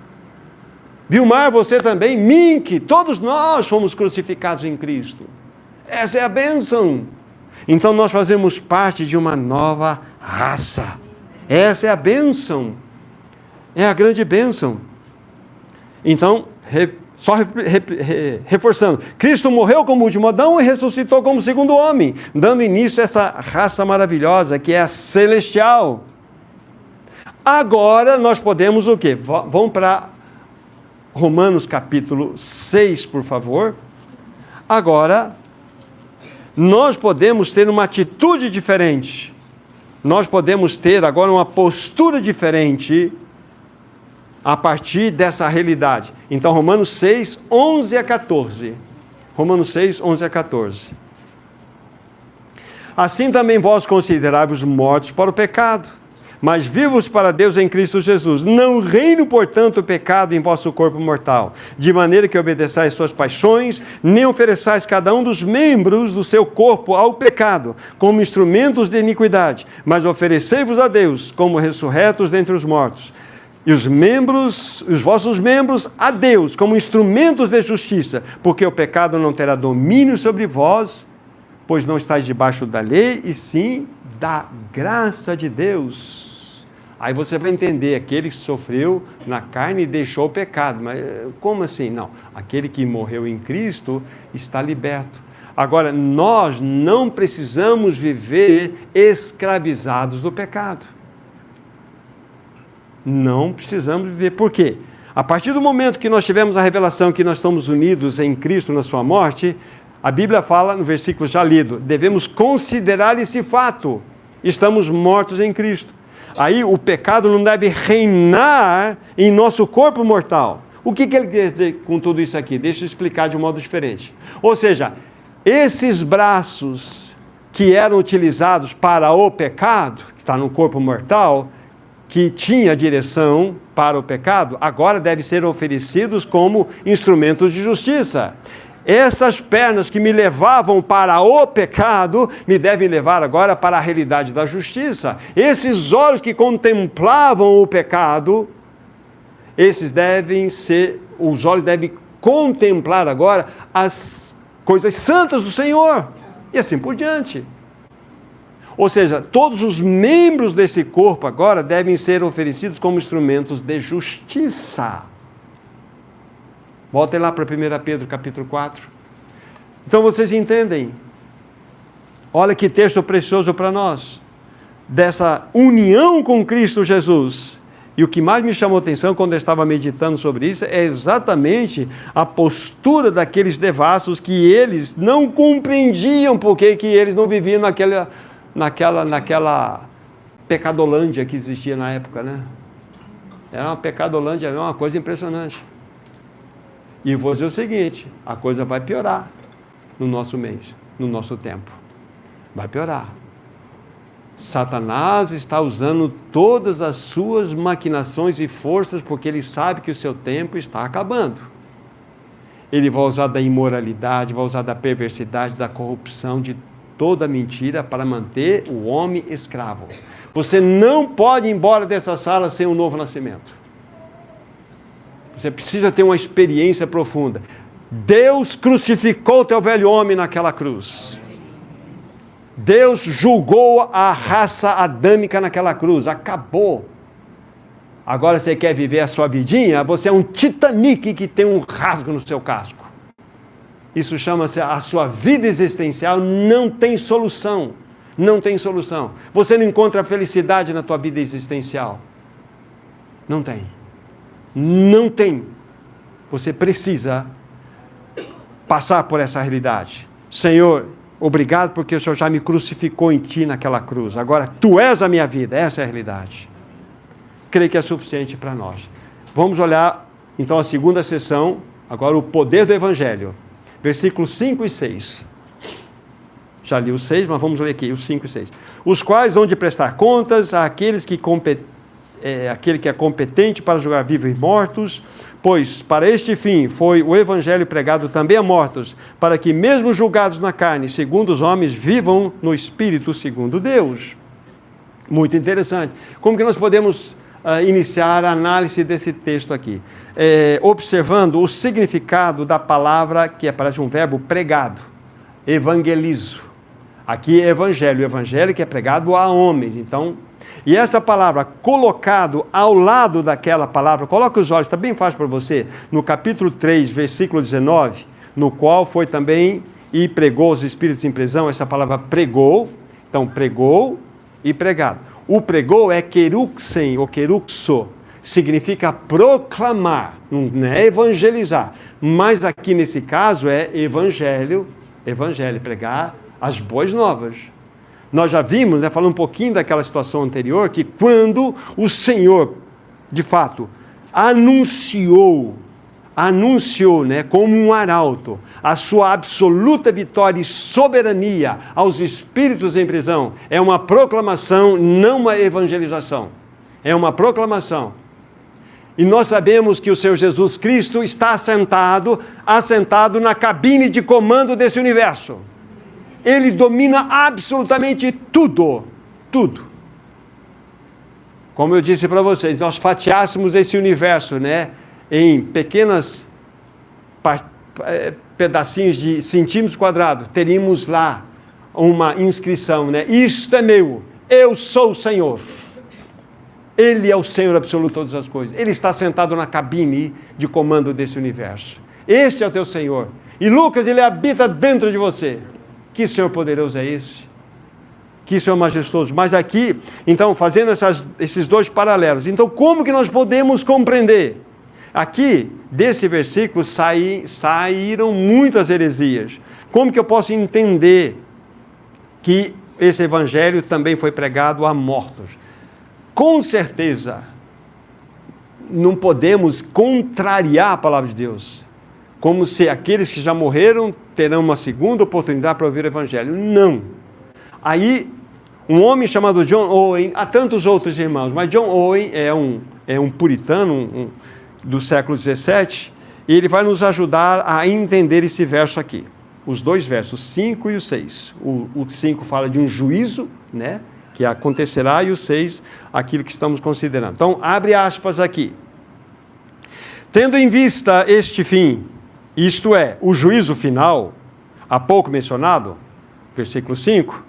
Vilmar, você também, Mink, todos nós fomos crucificados em Cristo. Essa é a bênção. Então nós fazemos parte de uma nova raça. Essa é a bênção. É a grande bênção. Então, reforçando, Cristo morreu como último Adão e ressuscitou como segundo homem, dando início a essa raça maravilhosa que é a celestial. Agora nós podemos o quê? Vamos para Romanos capítulo 6, por favor. Agora, nós podemos ter uma atitude diferente. Nós podemos ter agora uma postura diferente a partir dessa realidade. Então, Romanos 6, 11 a 14. Romanos 6, 11 a 14. Assim também vós considerai-vos mortos para o pecado, mas vivos para Deus em Cristo Jesus. Não reine, portanto, o pecado em vosso corpo mortal, de maneira que obedeçais suas paixões, nem ofereçais cada um dos membros do seu corpo ao pecado, como instrumentos de iniquidade, mas oferecei-vos a Deus como ressurretos dentre os mortos, e os vossos membros a Deus como instrumentos de justiça, porque o pecado não terá domínio sobre vós, pois não estáis debaixo da lei, e sim da graça de Deus. Aí você vai entender, aquele que sofreu na carne e deixou o pecado. Mas como assim? Não, aquele que morreu em Cristo está liberto. Agora, nós não precisamos viver escravizados do pecado. Não precisamos viver. Por quê? A partir do momento que nós tivemos a revelação que nós estamos unidos em Cristo na sua morte, a Bíblia fala, no versículo já lido, devemos considerar esse fato. Estamos mortos em Cristo. Aí o pecado não deve reinar em nosso corpo mortal. O que ele quer dizer com tudo isso aqui? Deixa eu explicar de um modo diferente. Ou seja, esses braços que eram utilizados para o pecado, que está no corpo mortal, que tinha direção para o pecado, agora devem ser oferecidos como instrumentos de justiça. Essas pernas que me levavam para o pecado, me devem levar agora para a realidade da justiça. Esses olhos que contemplavam o pecado, os olhos devem contemplar agora as coisas santas do Senhor, e assim por diante. Ou seja, todos os membros desse corpo agora devem ser oferecidos como instrumentos de justiça. Voltem lá para 1 Pedro capítulo 4. Então vocês entendem. Olha que texto precioso para nós. Dessa união com Cristo Jesus. E o que mais me chamou a atenção quando eu estava meditando sobre isso é exatamente a postura daqueles devassos que eles não compreendiam porque que eles não viviam naquela pecadolândia que existia na época, né? Era uma pecadolândia, é uma coisa impressionante. E vou dizer o seguinte, a coisa vai piorar no nosso mês, no nosso tempo. Vai piorar. Satanás está usando todas as suas maquinações e forças porque ele sabe que o seu tempo está acabando. Ele vai usar da imoralidade, vai usar da perversidade, da corrupção, de toda a mentira para manter o homem escravo. Você não pode ir embora dessa sala sem um novo nascimento. Você precisa ter uma experiência profunda. Deus crucificou o teu velho homem naquela cruz. Deus julgou a raça adâmica naquela cruz. Acabou. Agora você quer viver a sua vidinha? Você é um Titanic que tem um rasgo no seu casco. Isso chama-se a sua vida existencial. Não tem solução. Não tem solução. Você não encontra felicidade na tua vida existencial. Não tem. Não tem. Você precisa passar por essa realidade. Senhor, obrigado porque o Senhor já me crucificou em Ti naquela cruz. Agora Tu és a minha vida. Essa é a realidade. Creio que é suficiente para nós. Vamos olhar então a segunda sessão. Agora o poder do Evangelho. Versículos 5 e 6. Já li os 6, mas vamos ler aqui os 5 e 6. Os quais hão de prestar contas àqueles que aquele que é competente para julgar vivos e mortos, pois para este fim foi o Evangelho pregado também a mortos, para que mesmo julgados na carne, segundo os homens, vivam no Espírito segundo Deus. Muito interessante. Como que nós podemos iniciar a análise desse texto aqui? Observando o significado da palavra que aparece um verbo pregado, evangelizo. Aqui é evangelho, o evangelho que é pregado a homens. Então, e essa palavra colocado ao lado daquela palavra, coloque os olhos, está bem fácil para você, no capítulo 3, versículo 19, no qual foi também e pregou os espíritos em prisão, essa palavra pregou, então pregou e pregado. O pregou é queruxen ou queruxo, significa proclamar, não é evangelizar. Mas aqui nesse caso é evangelho, pregar as boas novas. Nós já vimos, né, falando um pouquinho daquela situação anterior, que quando o Senhor, de fato, anunciou, né, como um arauto, a sua absoluta vitória e soberania aos espíritos em prisão, é uma proclamação, não uma evangelização. É uma proclamação. E nós sabemos que o Senhor Jesus Cristo está assentado na cabine de comando desse universo. Ele domina absolutamente tudo. Como eu disse para vocês, nós fatiássemos esse universo, né, em pequenas pedacinhos de centímetros quadrados, teríamos lá uma inscrição, né? Isto é meu, eu sou o Senhor. Ele é o Senhor absoluto de todas as coisas. Ele está sentado na cabine de comando desse universo. Esse é o teu Senhor. E Lucas, ele habita dentro de você. Que Senhor poderoso é esse? Que Senhor majestoso. Mas aqui, então, fazendo esses dois paralelos. Então, como que nós podemos compreender? Aqui, desse versículo, saíram muitas heresias. Como que eu posso entender que esse evangelho também foi pregado a mortos? Com certeza, não podemos contrariar a palavra de Deus, como se aqueles que já morreram terão uma segunda oportunidade para ouvir o evangelho. Não. Aí, um homem chamado John Owen, há tantos outros irmãos, mas John Owen é um puritano do século XVII, e ele vai nos ajudar a entender esse verso aqui. Os dois versos, 5 e o 6. O 5 fala de um juízo, né, que acontecerá, e o 6, aquilo que estamos considerando. Então, abre aspas aqui. Tendo em vista este fim, isto é, o juízo final, há pouco mencionado, versículo 5,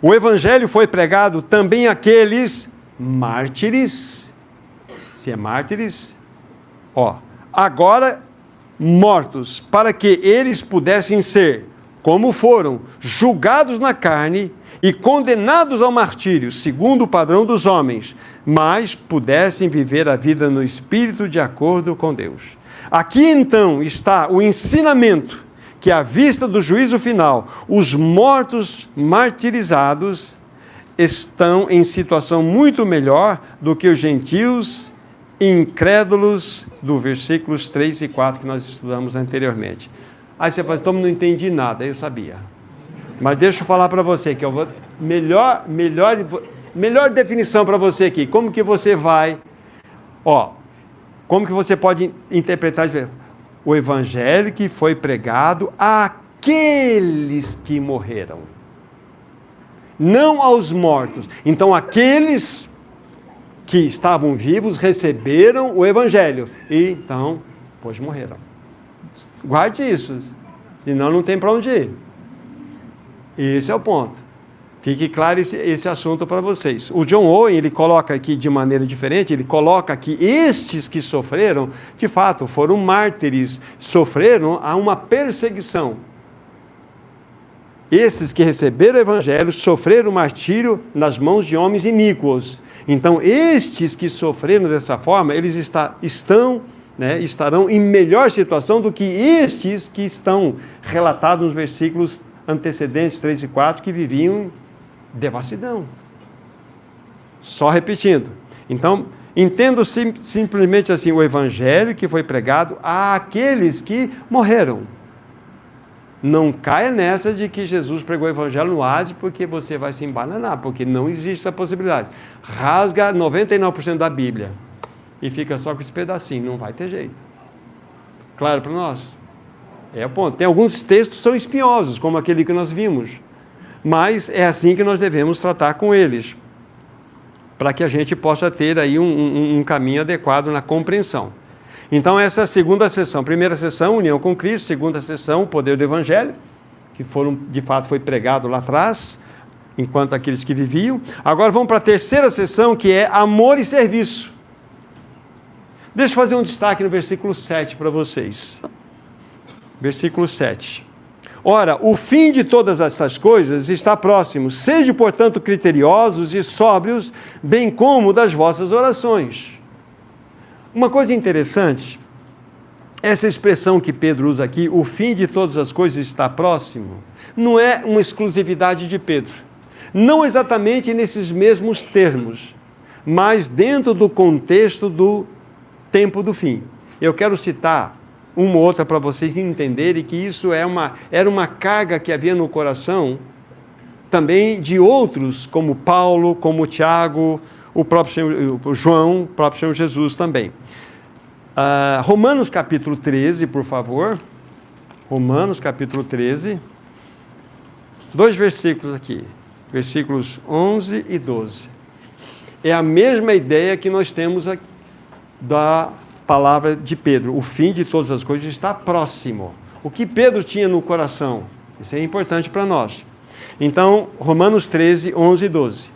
o evangelho foi pregado também àqueles mártires, se é mártires, agora mortos, para que eles pudessem ser, como foram, julgados na carne e condenados ao martírio, segundo o padrão dos homens, mas pudessem viver a vida no Espírito de acordo com Deus. Aqui então está o ensinamento que, à vista do juízo final, os mortos martirizados estão em situação muito melhor do que os gentios incrédulos do versículos 3 e 4 que nós estudamos anteriormente. Aí você fala, então não entendi nada, eu sabia. Mas deixa eu falar para você, que eu vou melhor definição para você aqui. Como que você vai, como que você pode interpretar o evangelho que foi pregado àqueles que morreram, não aos mortos. Então aqueles que estavam vivos receberam o evangelho e então, pois morreram. Guarde isso, senão não tem para onde ir. Esse é o ponto. Fique claro esse assunto para vocês. O John Owen, ele coloca aqui de maneira diferente, ele coloca que estes que sofreram, de fato, foram mártires, sofreram a uma perseguição. Estes que receberam o evangelho sofreram o martírio nas mãos de homens iníquos. Então, estes que sofreram dessa forma, eles estarão em melhor situação do que estes que estão relatados nos versículos antecedentes 3 e 4, que viviam devassidão. Só repetindo. Então, entendo simplesmente assim, o evangelho que foi pregado àqueles que morreram. Não caia nessa de que Jesus pregou o evangelho no Hades porque você vai se embananar, porque não existe essa possibilidade. Rasga 99% da Bíblia e fica só com esse pedacinho, não vai ter jeito. Claro para nós? É o ponto. Tem alguns textos que são espinhosos, como aquele que nós vimos, mas é assim que nós devemos tratar com eles, para que a gente possa ter aí um caminho adequado na compreensão. Então, essa é a segunda sessão. Primeira sessão, união com Cristo. Segunda sessão, o poder do Evangelho, que de fato foi pregado lá atrás, enquanto aqueles que viviam. Agora vamos para a terceira sessão, que é amor e serviço. Deixa eu fazer um destaque no versículo 7 para vocês. Versículo 7. Ora, o fim de todas essas coisas está próximo. Sede, portanto, criteriosos e sóbrios, bem como das vossas orações. Uma coisa interessante, essa expressão que Pedro usa aqui, o fim de todas as coisas está próximo, não é uma exclusividade de Pedro. Não exatamente nesses mesmos termos, mas dentro do contexto do tempo do fim. Eu quero citar uma ou outra para vocês entenderem que isso era uma carga que havia no coração também de outros, como Paulo, como Tiago, o próprio João, o próprio Senhor Jesus também. Romanos capítulo 13, por favor. Romanos capítulo 13. 2 versículos aqui. Versículos 11 e 12. É a mesma ideia que nós temos aqui da palavra de Pedro. O fim de todas as coisas está próximo. O que Pedro tinha no coração? Isso é importante para nós. Então, Romanos 13, 11 e 12.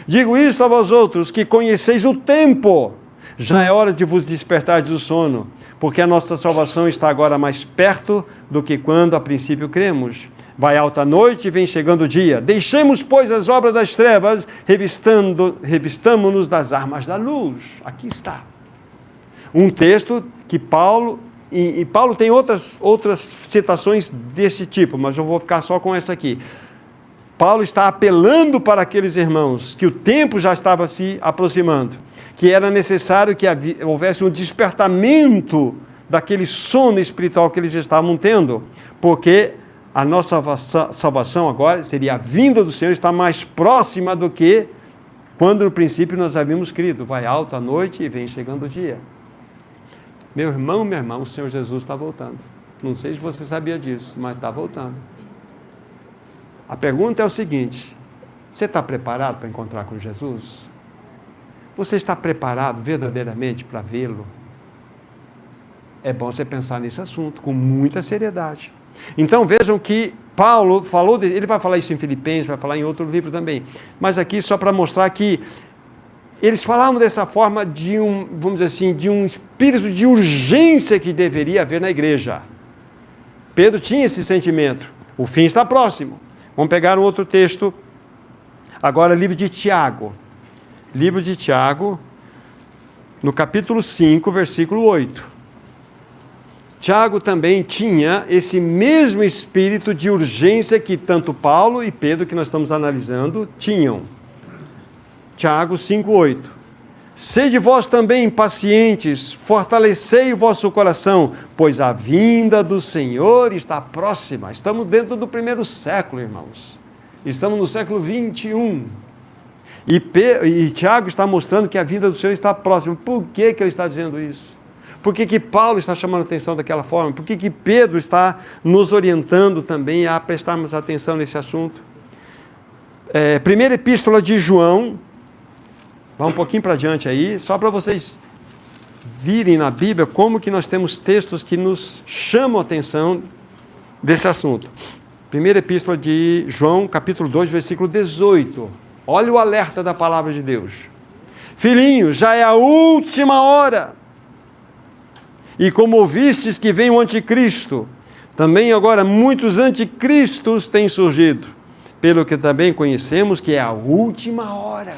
Digo isto a vós outros, que conheceis o tempo. Já é hora de vos despertar do sono, porque a nossa salvação está agora mais perto do que quando a princípio cremos. Vai alta a noite e vem chegando o dia. Deixemos, pois, as obras das trevas, revistamo-nos das armas da luz. Aqui está. Um texto que Paulo, e Paulo tem outras citações desse tipo, mas eu vou ficar só com essa aqui. Paulo está apelando para aqueles irmãos que o tempo já estava se aproximando, que era necessário que houvesse um despertamento daquele sono espiritual que eles estavam tendo, porque a nossa salvação agora seria a vinda do Senhor, está mais próxima do que quando no princípio nós havíamos crido. Vai alto a noite e vem chegando o dia. Meu irmão, minha irmã, o Senhor Jesus está voltando. Não sei se você sabia disso, mas está voltando. A pergunta é o seguinte: você está preparado para encontrar com Jesus? Você está preparado verdadeiramente para vê-lo? É bom você pensar nesse assunto com muita seriedade. Então vejam que Paulo falou, ele vai falar isso em Filipenses, vai falar em outro livro também, mas aqui só para mostrar que eles falavam dessa forma de vamos dizer assim, de um espírito de urgência que deveria haver na igreja. Pedro tinha esse sentimento, o fim está próximo. Vamos pegar um outro texto, agora livro de Tiago. Livro de Tiago, no capítulo 5, versículo 8. Tiago também tinha esse mesmo espírito de urgência que tanto Paulo e Pedro, que nós estamos analisando, tinham. Tiago 5,8. Sede vós também pacientes, fortalecei o vosso coração, pois a vinda do Senhor está próxima. Estamos dentro do primeiro século, irmãos. Estamos no século 21. E Tiago está mostrando que a vinda do Senhor está próxima. Por que ele está dizendo isso? Por que Paulo está chamando a atenção daquela forma? Por que Pedro está nos orientando também a prestarmos atenção nesse assunto? Primeira epístola de João, vá um pouquinho para adiante aí, só para vocês virem na Bíblia como que nós temos textos que nos chamam a atenção desse assunto. Primeira epístola de João, capítulo 2, versículo 18. Olha o alerta da palavra de Deus. Filhinhos, já é a última hora. E como ouvistes que vem o anticristo, também agora muitos anticristos têm surgido, pelo que também conhecemos que é a última hora.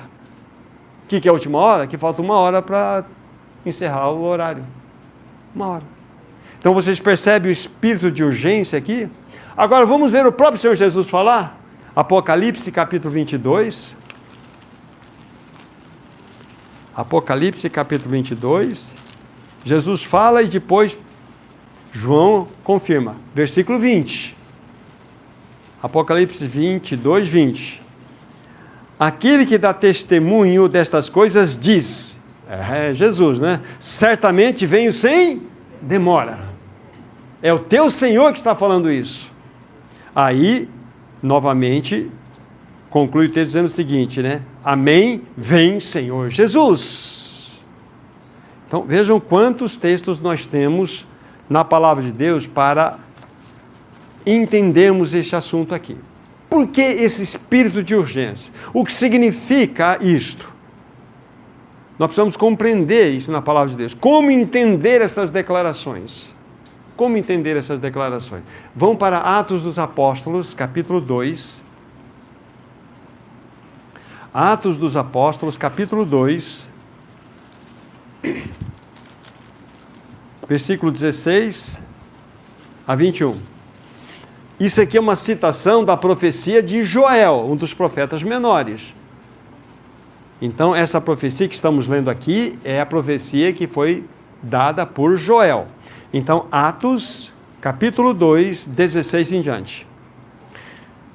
O que é a última hora? Que falta uma hora para encerrar o horário. Uma hora. Então vocês percebem o espírito de urgência aqui? Agora vamos ver o próprio Senhor Jesus falar. Apocalipse capítulo 22. Apocalipse capítulo 22. Jesus fala e depois João confirma. Versículo 20. Apocalipse 22, 20. Aquele que dá testemunho destas coisas diz, Jesus, né? Certamente venho sem demora. É o teu Senhor que está falando isso. Aí, novamente, conclui o texto dizendo o seguinte, né? Amém, vem Senhor Jesus. Então, vejam quantos textos nós temos na palavra de Deus para entendermos este assunto aqui. Por que esse espírito de urgência? O que significa isto? Nós precisamos compreender isso na palavra de Deus. Como entender essas declarações? Como entender essas declarações? Vão para Atos dos Apóstolos, capítulo 2. Atos dos Apóstolos, capítulo 2. versículo 16 a 21. Isso aqui é uma citação da profecia de Joel, um dos profetas menores. Então, essa profecia que estamos lendo aqui é a profecia que foi dada por Joel. Então, Atos, capítulo 2, 16 em diante.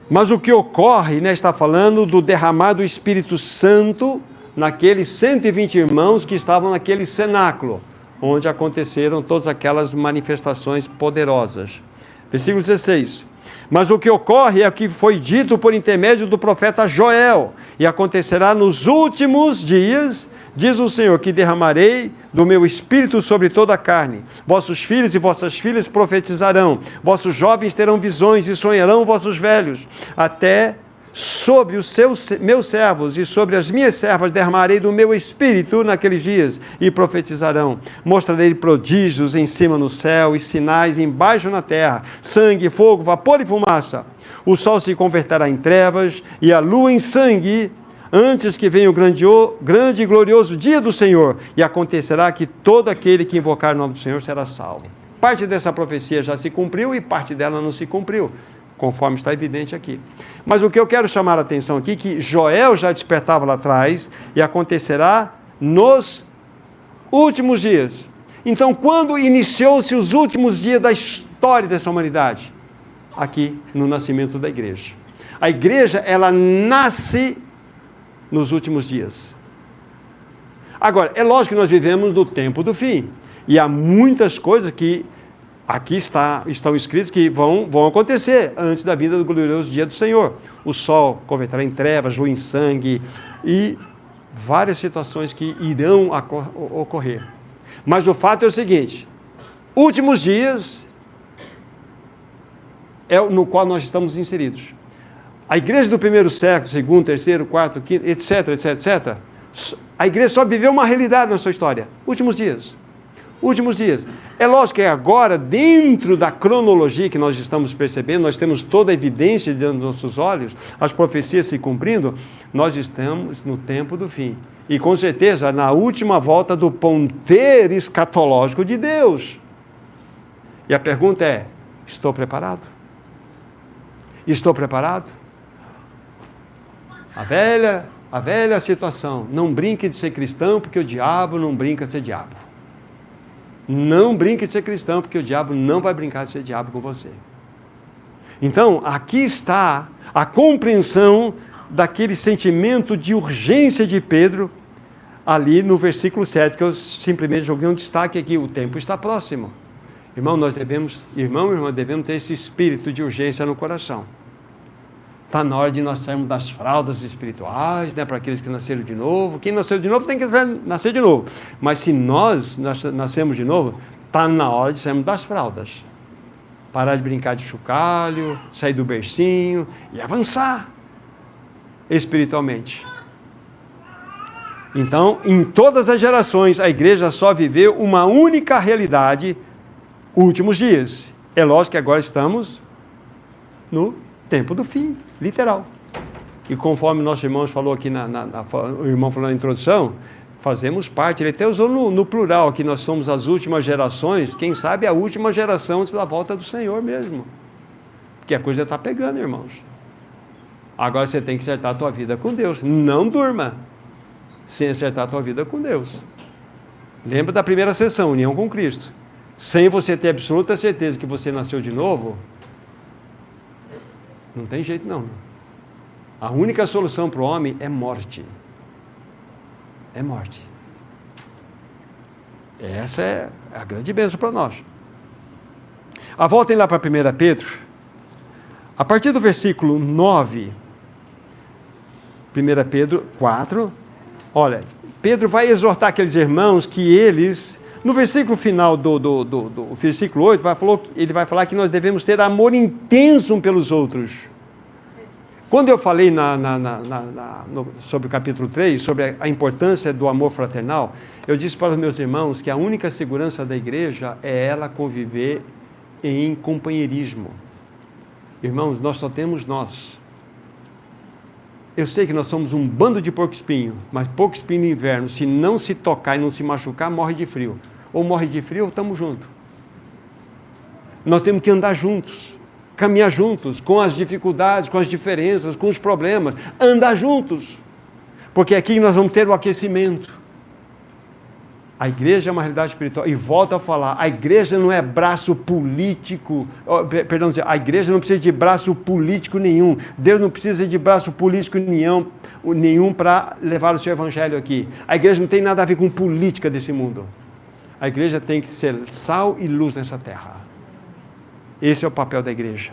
Mas o que ocorre, né, está falando do derramar do Espírito Santo naqueles 120 irmãos que estavam naquele cenáculo, onde aconteceram todas aquelas manifestações poderosas. Versículo 16. Mas o que ocorre é o que foi dito por intermédio do profeta Joel, e acontecerá nos últimos dias, diz o Senhor, que derramarei do meu espírito sobre toda a carne. Vossos filhos e vossas filhas profetizarão, vossos jovens terão visões e sonharão vossos velhos, até sobre os meus servos e sobre as minhas servas derramarei do meu espírito naqueles dias, e profetizarão. Mostrarei prodígios em cima no céu e sinais embaixo na terra, sangue, fogo, vapor e fumaça. O sol se converterá em trevas e a lua em sangue, antes que venha o grande e glorioso dia do Senhor, e acontecerá que todo aquele que invocar o nome do Senhor será salvo. Parte dessa profecia já se cumpriu e parte dela não se cumpriu, conforme está evidente aqui. Mas o que eu quero chamar a atenção aqui, que Joel já despertava lá atrás, e acontecerá nos últimos dias. Então, quando iniciou-se os últimos dias da história dessa humanidade? Aqui, no nascimento da igreja. A igreja, ela nasce nos últimos dias. Agora, é lógico que nós vivemos no tempo do fim, e há muitas coisas que aqui estão escritos que vão acontecer antes da vinda do glorioso dia do Senhor. O sol converterá em trevas, lua em sangue, e várias situações que irão ocorrer. Mas o fato é o seguinte: últimos dias é no qual nós estamos inseridos. A igreja do primeiro século, segundo, terceiro, quarto, quinto, etc, etc, etc, a igreja só viveu uma realidade na sua história. Últimos dias. Últimos dias. É lógico que agora, dentro da cronologia que nós estamos percebendo, nós temos toda a evidência diante dos nossos olhos, as profecias se cumprindo, nós estamos no tempo do fim. E com certeza, na última volta do ponteiro escatológico de Deus. E a pergunta é: estou preparado? Estou preparado? A velha situação: não brinque de ser cristão, porque o diabo não brinca de ser diabo. Não brinque de ser cristão, porque o diabo não vai brincar de ser diabo com você. Então, aqui está a compreensão daquele sentimento de urgência de Pedro, ali no versículo 7, que eu simplesmente joguei um destaque aqui: o tempo está próximo. Irmão, irmã, devemos ter esse espírito de urgência no coração. Está na hora de nós sairmos das fraldas espirituais, né, para aqueles que nasceram de novo. Quem nasceu de novo tem que nascer de novo. Mas se nós nascemos de novo, está na hora de sairmos das fraldas. Parar de brincar de chocalho, sair do bercinho e avançar espiritualmente. Então, em todas as gerações, a igreja só viveu uma única realidade: últimos dias. É lógico que agora estamos no tempo do fim, literal. E conforme nosso irmão falou aqui, o irmão falou na introdução, fazemos parte, ele até usou no plural, que nós somos as últimas gerações, quem sabe a última geração antes da volta do Senhor mesmo. Porque a coisa está pegando, irmãos. Agora você tem que acertar a tua vida com Deus. Não durma sem acertar a tua vida com Deus. Lembra da primeira sessão, união com Cristo. Sem você ter absoluta certeza que você nasceu de novo, não tem jeito não. A única solução para o homem é morte. É morte. Essa é a grande bênção para nós. Voltem lá para 1 Pedro. A partir do versículo 9, 1 Pedro 4, olha, Pedro vai exortar aqueles irmãos que eles, no versículo final do versículo 8, ele vai falar que nós devemos ter amor intenso um pelos outros. Quando eu falei sobre o capítulo 3, sobre a importância do amor fraternal, eu disse para os meus irmãos que a única segurança da igreja é ela conviver em companheirismo. Irmãos, nós só temos nós. Eu sei que nós somos um bando de porco-espinho, mas porco-espinho no inverno, se não se tocar e não se machucar, morre de frio. ou morre de frio, ou estamos juntos. Nós temos que andar juntos, caminhar juntos, com as dificuldades, com as diferenças, com os problemas, andar juntos, porque aqui nós vamos ter o aquecimento. A igreja é uma realidade espiritual, e volto a falar, a igreja não é braço político, a igreja não precisa de braço político nenhum, Deus não precisa de braço político nenhum para levar o seu evangelho aqui. A igreja não tem nada a ver com política desse mundo. A igreja tem que ser sal e luz nessa terra. Esse é o papel da igreja.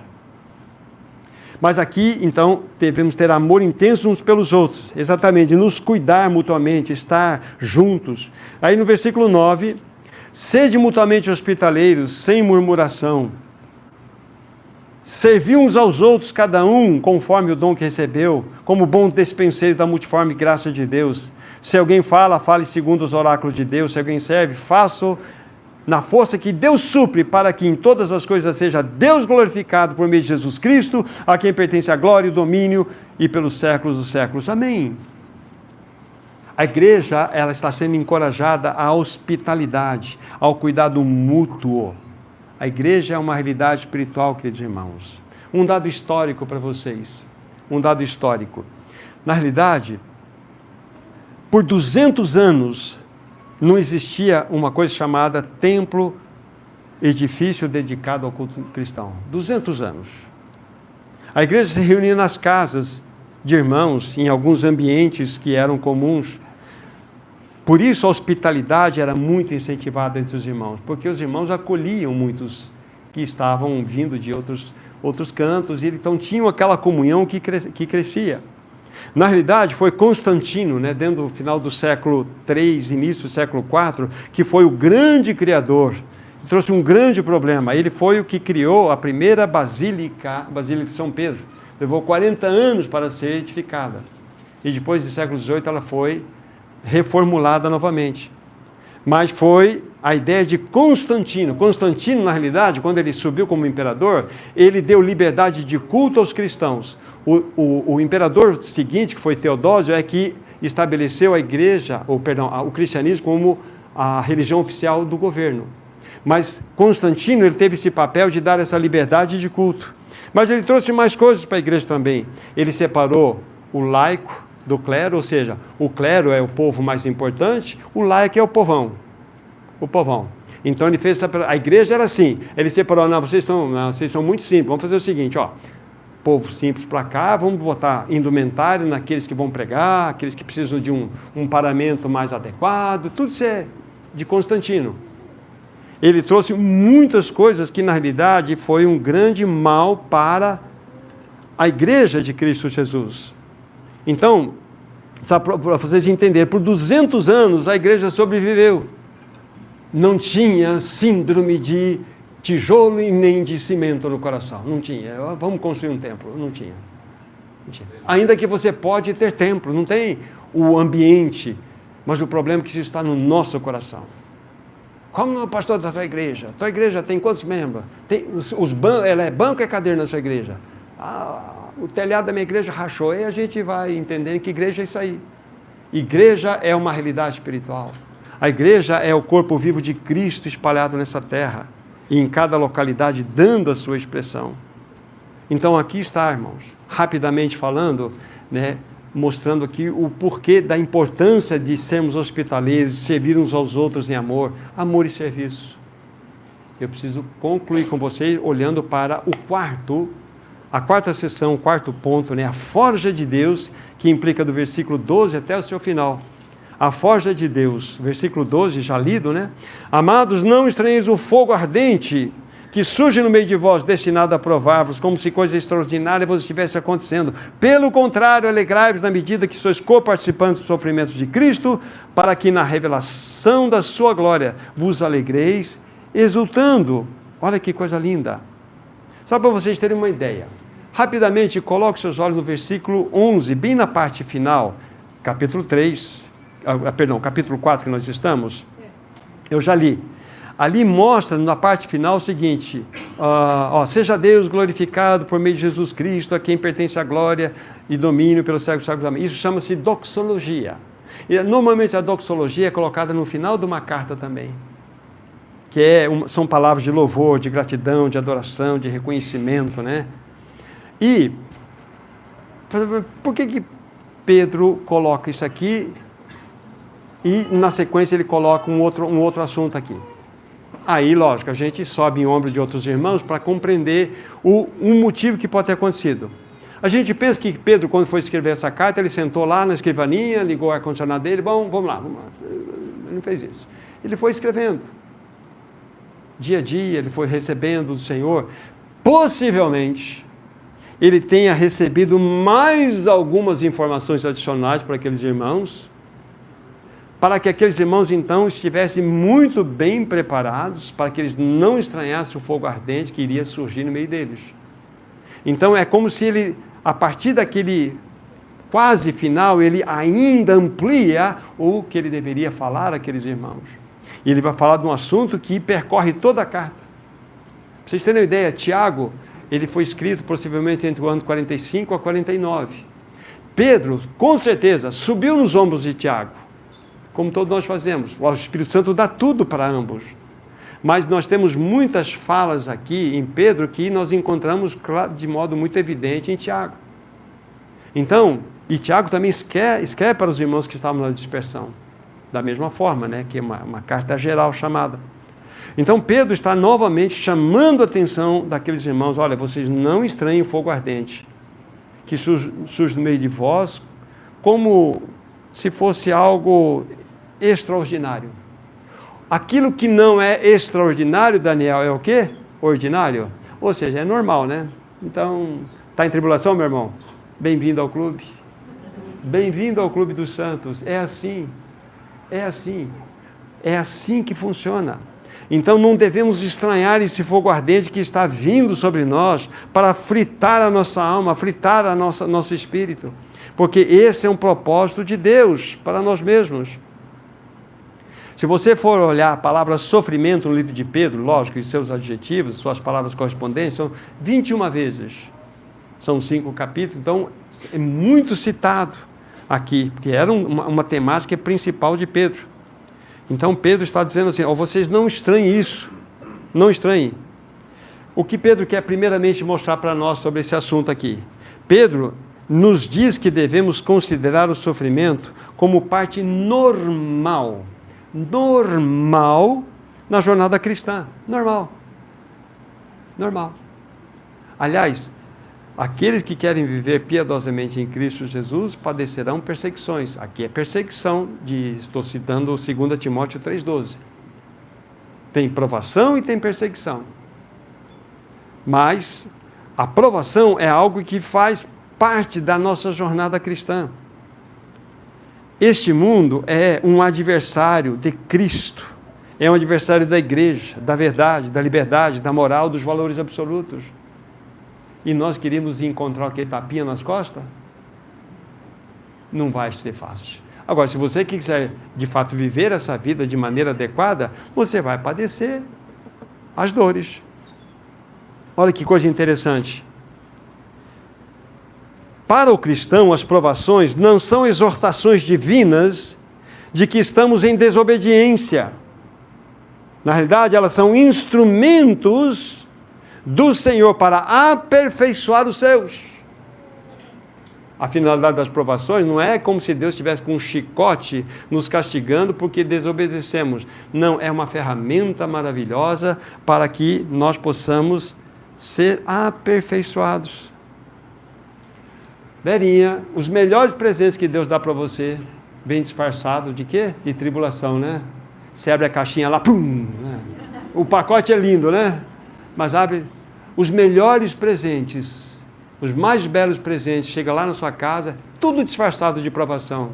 Mas aqui, então, devemos ter amor intenso uns pelos outros, exatamente, nos cuidar mutuamente, estar juntos. Aí no versículo 9, sede mutuamente hospitaleiros, sem murmuração. Servi uns aos outros, cada um conforme o dom que recebeu, como bons despenseiros da multiforme graça de Deus. Se alguém fala, fale segundo os oráculos de Deus. Se alguém serve, faça na força que Deus supre, para que em todas as coisas seja Deus glorificado por meio de Jesus Cristo, a quem pertence a glória e o domínio, e pelos séculos dos séculos. Amém. A igreja, ela está sendo encorajada à hospitalidade, ao cuidado mútuo. A igreja é uma realidade espiritual, queridos irmãos. Um dado histórico para vocês. Um dado histórico. Na realidade, por 200 anos, não existia uma coisa chamada templo, edifício dedicado ao culto cristão. 200 anos. A igreja se reunia nas casas de irmãos, em alguns ambientes que eram comuns. Por isso a hospitalidade era muito incentivada entre os irmãos, porque os irmãos acolhiam muitos que estavam vindo de outros cantos, e então tinham aquela comunhão que crescia. Na realidade, foi Constantino, dentro do final do século III, início do século IV, que foi o grande criador, trouxe um grande problema. Ele foi o que criou a primeira basílica, a Basílica de São Pedro. Levou 40 anos para ser edificada. E depois, do século XVIII, ela foi reformulada novamente. Mas foi a ideia de Constantino. Constantino, na realidade, quando ele subiu como imperador, ele deu liberdade de culto aos cristãos. O imperador seguinte, que foi Teodósio, é que estabeleceu o cristianismo como a religião oficial do governo. Mas Constantino, ele teve esse papel de dar essa liberdade de culto. Mas ele trouxe mais coisas para a igreja também. Ele separou o laico do clero, ou seja, o clero é o povo mais importante, o laico é o povão. O povão. Então ele fez a igreja era assim, ele separou, vocês são muito simples, vamos fazer o seguinte, povo simples para cá, vamos botar indumentário naqueles que vão pregar, aqueles que precisam de um paramento mais adequado, tudo isso é de Constantino. Ele trouxe muitas coisas que na realidade foi um grande mal para a igreja de Cristo Jesus. Então, para vocês entenderem, por 200 anos a igreja sobreviveu. Não tinha síndrome de tijolo e nem de cimento no coração. Não tinha. Vamos construir um templo. Não tinha. Ainda que você pode ter templo, não tem o ambiente, mas o problema é que isso está no nosso coração. Como é o pastor da tua igreja? Tua igreja tem quantos membros? Ela é banco ou é cadeira na sua igreja? O telhado da minha igreja rachou. E a gente vai entendendo que igreja é isso aí. Igreja é uma realidade espiritual. A igreja é o corpo vivo de Cristo espalhado nessa terra. E em cada localidade dando a sua expressão. Então aqui está, irmãos, rapidamente falando, mostrando aqui o porquê da importância de sermos hospitaleiros, de servir uns aos outros em amor e serviço. Eu preciso concluir com vocês olhando para a quarta seção, o quarto ponto, a forja de Deus, que implica do versículo 12 até o seu final. A forja de Deus, versículo 12, já lido, Amados, não estranheis o fogo ardente que surge no meio de vós, destinado a provar-vos, como se coisa extraordinária vos estivesse acontecendo. Pelo contrário, alegrai-vos na medida que sois co-participantes dos sofrimentos de Cristo, para que na revelação da sua glória vos alegreis, exultando. Olha que coisa linda. Só para vocês terem uma ideia. Rapidamente, coloque seus olhos no versículo 11, bem na parte final, capítulo 4 que nós estamos. Eu já li. Ali mostra, na parte final, o seguinte, seja Deus glorificado por meio de Jesus Cristo, a quem pertence a glória e domínio pelos séculos dos séculos. Amém. Isso chama-se doxologia. E, normalmente a doxologia é colocada no final de uma carta também. são palavras de louvor, de gratidão, de adoração, de reconhecimento, né? E por que Pedro coloca isso aqui e na sequência ele coloca um outro assunto aqui? Aí, lógico, a gente sobe em ombro de outros irmãos para compreender um motivo que pode ter acontecido. A gente pensa que Pedro, quando foi escrever essa carta, ele sentou lá na escrivaninha, ligou o ar-condicionado dele, bom, vamos lá. Ele não fez isso. Ele foi escrevendo. Dia a dia, ele foi recebendo do Senhor. Possivelmente, ele tenha recebido mais algumas informações adicionais para aqueles irmãos, para que aqueles irmãos, então, estivessem muito bem preparados, para que eles não estranhassem o fogo ardente que iria surgir no meio deles. Então, é como se ele, a partir daquele quase final, ele ainda amplia o que ele deveria falar àqueles irmãos. E ele vai falar de um assunto que percorre toda a carta. Para vocês terem uma ideia, Tiago, ele foi escrito possivelmente entre o ano 45 a 49. Pedro, com certeza, subiu nos ombros de Tiago, como todos nós fazemos. O Espírito Santo dá tudo para ambos. Mas nós temos muitas falas aqui em Pedro que nós encontramos de modo muito evidente em Tiago. Então, e Tiago também escreve para os irmãos que estavam na dispersão. Da mesma forma, né? Que é uma carta geral chamada. Então, Pedro está novamente chamando a atenção daqueles irmãos. Olha, vocês não estranhem o fogo ardente que surge no meio de vós como se fosse algo extraordinário. Aquilo que não é extraordinário, Daniel, é o quê? Ordinário. Ou seja, é normal, né? Então, está em tribulação, meu irmão? Bem-vindo ao clube. Bem-vindo ao clube dos santos. É assim. É assim. É assim que funciona. Então, não devemos estranhar esse fogo ardente que está vindo sobre nós para fritar a nossa alma, fritar nosso espírito. Porque esse é um propósito de Deus para nós mesmos. Se você for olhar a palavra sofrimento no livro de Pedro, lógico, e seus adjetivos, suas palavras correspondentes, são 21 vezes. São 5 capítulos, então é muito citado aqui, porque era uma temática principal de Pedro. Então Pedro está dizendo assim, vocês não estranhem isso, não estranhem. O que Pedro quer primeiramente mostrar para nós sobre esse assunto aqui? Pedro nos diz que devemos considerar o sofrimento como parte normal na jornada cristã. Normal. Aliás, aqueles que querem viver piedosamente em Cristo Jesus padecerão perseguições. Aqui é perseguição, estou citando 2 Timóteo 3,12. Tem provação e tem perseguição. Mas a provação é algo que faz parte da nossa jornada cristã. Este mundo é um adversário de Cristo, é um adversário da igreja, da verdade, da liberdade, da moral, dos valores absolutos. E nós queremos encontrar aquele tapinha nas costas? Não vai ser fácil. Agora, se você quiser de fato viver essa vida de maneira adequada, você vai padecer as dores. Olha que coisa interessante. Para o cristão, as provações não são exortações divinas de que estamos em desobediência. Na realidade, elas são instrumentos do Senhor para aperfeiçoar os seus. A finalidade das provações não é como se Deus estivesse com um chicote nos castigando porque desobedecemos. Não, é uma ferramenta maravilhosa para que nós possamos ser aperfeiçoados. Berinha, os melhores presentes que Deus dá para você, bem disfarçado, de quê? De tribulação, né? Você abre a caixinha lá, pum! Né? O pacote é lindo, né? Mas abre os melhores presentes, os mais belos presentes, chega lá na sua casa, tudo disfarçado de provação.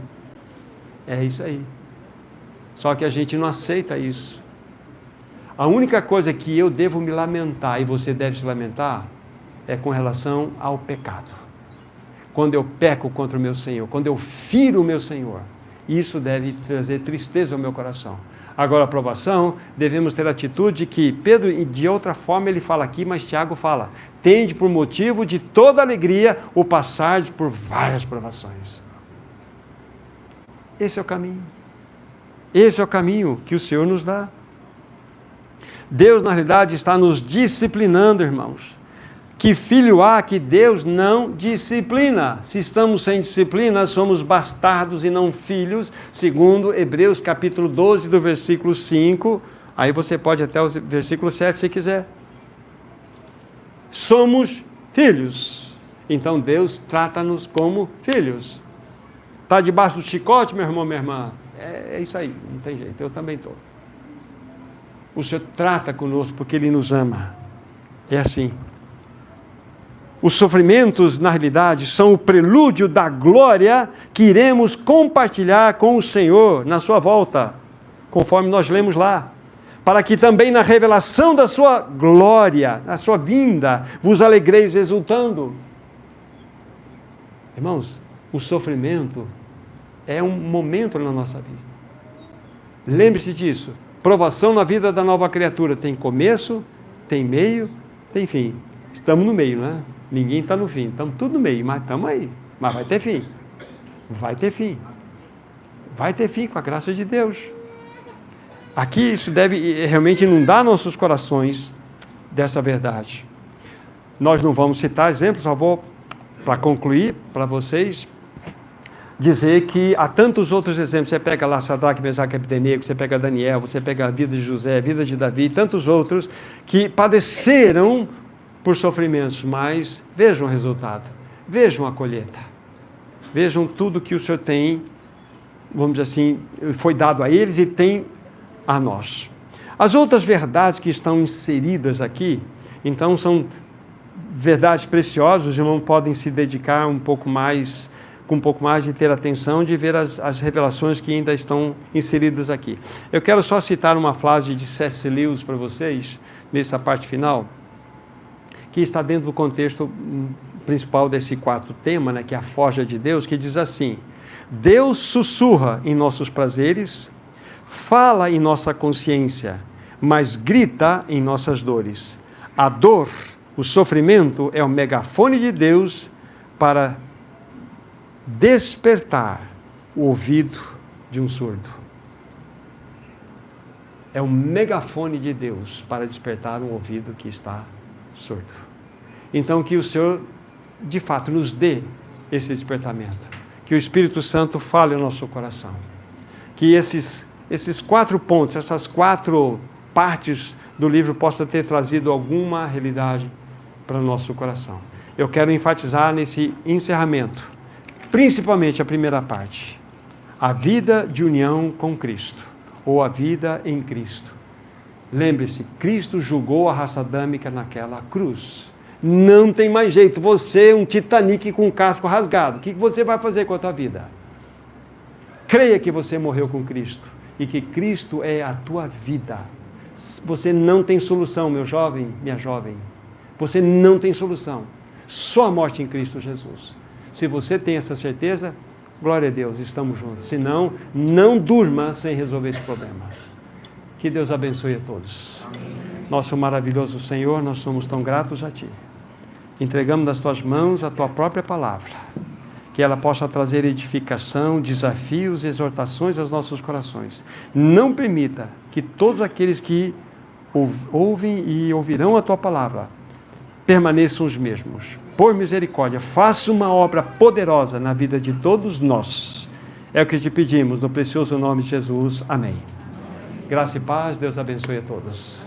É isso aí. Só que a gente não aceita isso. A única coisa que eu devo me lamentar, e você deve se lamentar, é com relação ao pecado. Quando eu peco contra o meu Senhor, quando eu firo o meu Senhor, isso deve trazer tristeza ao meu coração. Agora, a provação, devemos ter a atitude que Pedro, de outra forma, ele fala aqui, mas Tiago fala, tende por motivo de toda alegria o passar por várias provações. Esse é o caminho. Esse é o caminho que o Senhor nos dá. Deus, na realidade, está nos disciplinando, irmãos. Que filho há que Deus não disciplina? Se estamos sem disciplina, somos bastardos e não filhos, segundo Hebreus capítulo 12, do versículo 5. Aí você pode até o versículo 7 se quiser. Somos filhos. Então Deus trata-nos como filhos. Está debaixo do chicote, meu irmão, minha irmã? É isso aí, não tem jeito, eu também estou. O Senhor trata conosco porque Ele nos ama. É assim. Os sofrimentos, na realidade, são o prelúdio da glória que iremos compartilhar com o Senhor na sua volta, conforme nós lemos lá. Para que também na revelação da sua glória, na sua vinda, vos alegreis exultando. Irmãos, o sofrimento é um momento na nossa vida. Lembre-se disso. Provação na vida da nova criatura tem começo, tem meio, tem fim. Estamos no meio, não é? Ninguém está no fim. Estamos tudo no meio, mas estamos aí. Mas vai ter fim. Vai ter fim. Vai ter fim com a graça de Deus. Aqui isso deve realmente inundar nossos corações dessa verdade. Nós não vamos citar exemplos, só vou, para concluir, para vocês, dizer que há tantos outros exemplos. Você pega lá Sadraque, Mesaque e Abdenego, você pega Daniel, você pega a vida de José, a vida de Davi, e tantos outros que padeceram por sofrimentos, mas vejam o resultado, vejam a colheita, vejam tudo que o Senhor tem, vamos dizer assim, foi dado a eles e tem a nós. As outras verdades que estão inseridas aqui, então são verdades preciosas, os irmãos podem se dedicar com um pouco mais de ter atenção, de ver as revelações que ainda estão inseridas aqui. Eu quero só citar uma frase de C.S. Lewis para vocês, nessa parte final, que está dentro do contexto principal desse quarto tema, né, que é a forja de Deus, que diz assim: Deus sussurra em nossos prazeres, fala em nossa consciência, mas grita em nossas dores. A dor, o sofrimento é o megafone de Deus para despertar o ouvido de um surdo. É o megafone de Deus para despertar um ouvido que está surdo. Então que o Senhor, de fato, nos dê esse despertamento. Que o Espírito Santo fale ao nosso coração. Que esses 4 pontos, essas 4 partes do livro possam ter trazido alguma realidade para o nosso coração. Eu quero enfatizar nesse encerramento, principalmente a primeira parte, a vida de união com Cristo, ou a vida em Cristo. Lembre-se, Cristo julgou a raça adâmica naquela cruz. Não tem mais jeito, você é um Titanic com o casco rasgado. O que você vai fazer com a tua vida? Creia que você morreu com Cristo e que Cristo é a tua vida. Você não tem solução, meu jovem, minha jovem. Você não tem solução. Só a morte em Cristo Jesus. Se você tem essa certeza, glória a Deus, estamos juntos. Se não, não durma sem resolver esse problema. Que Deus abençoe a todos. Amém. Nosso maravilhoso Senhor, nós somos tão gratos a Ti. Entregamos nas Tuas mãos a Tua própria palavra. Que ela possa trazer edificação, desafios, exortações aos nossos corações. Não permita que todos aqueles que ouvem e ouvirão a Tua palavra permaneçam os mesmos. Por misericórdia, faça uma obra poderosa na vida de todos nós. É o que te pedimos, no precioso nome de Jesus. Amém. Graça e paz, Deus abençoe a todos.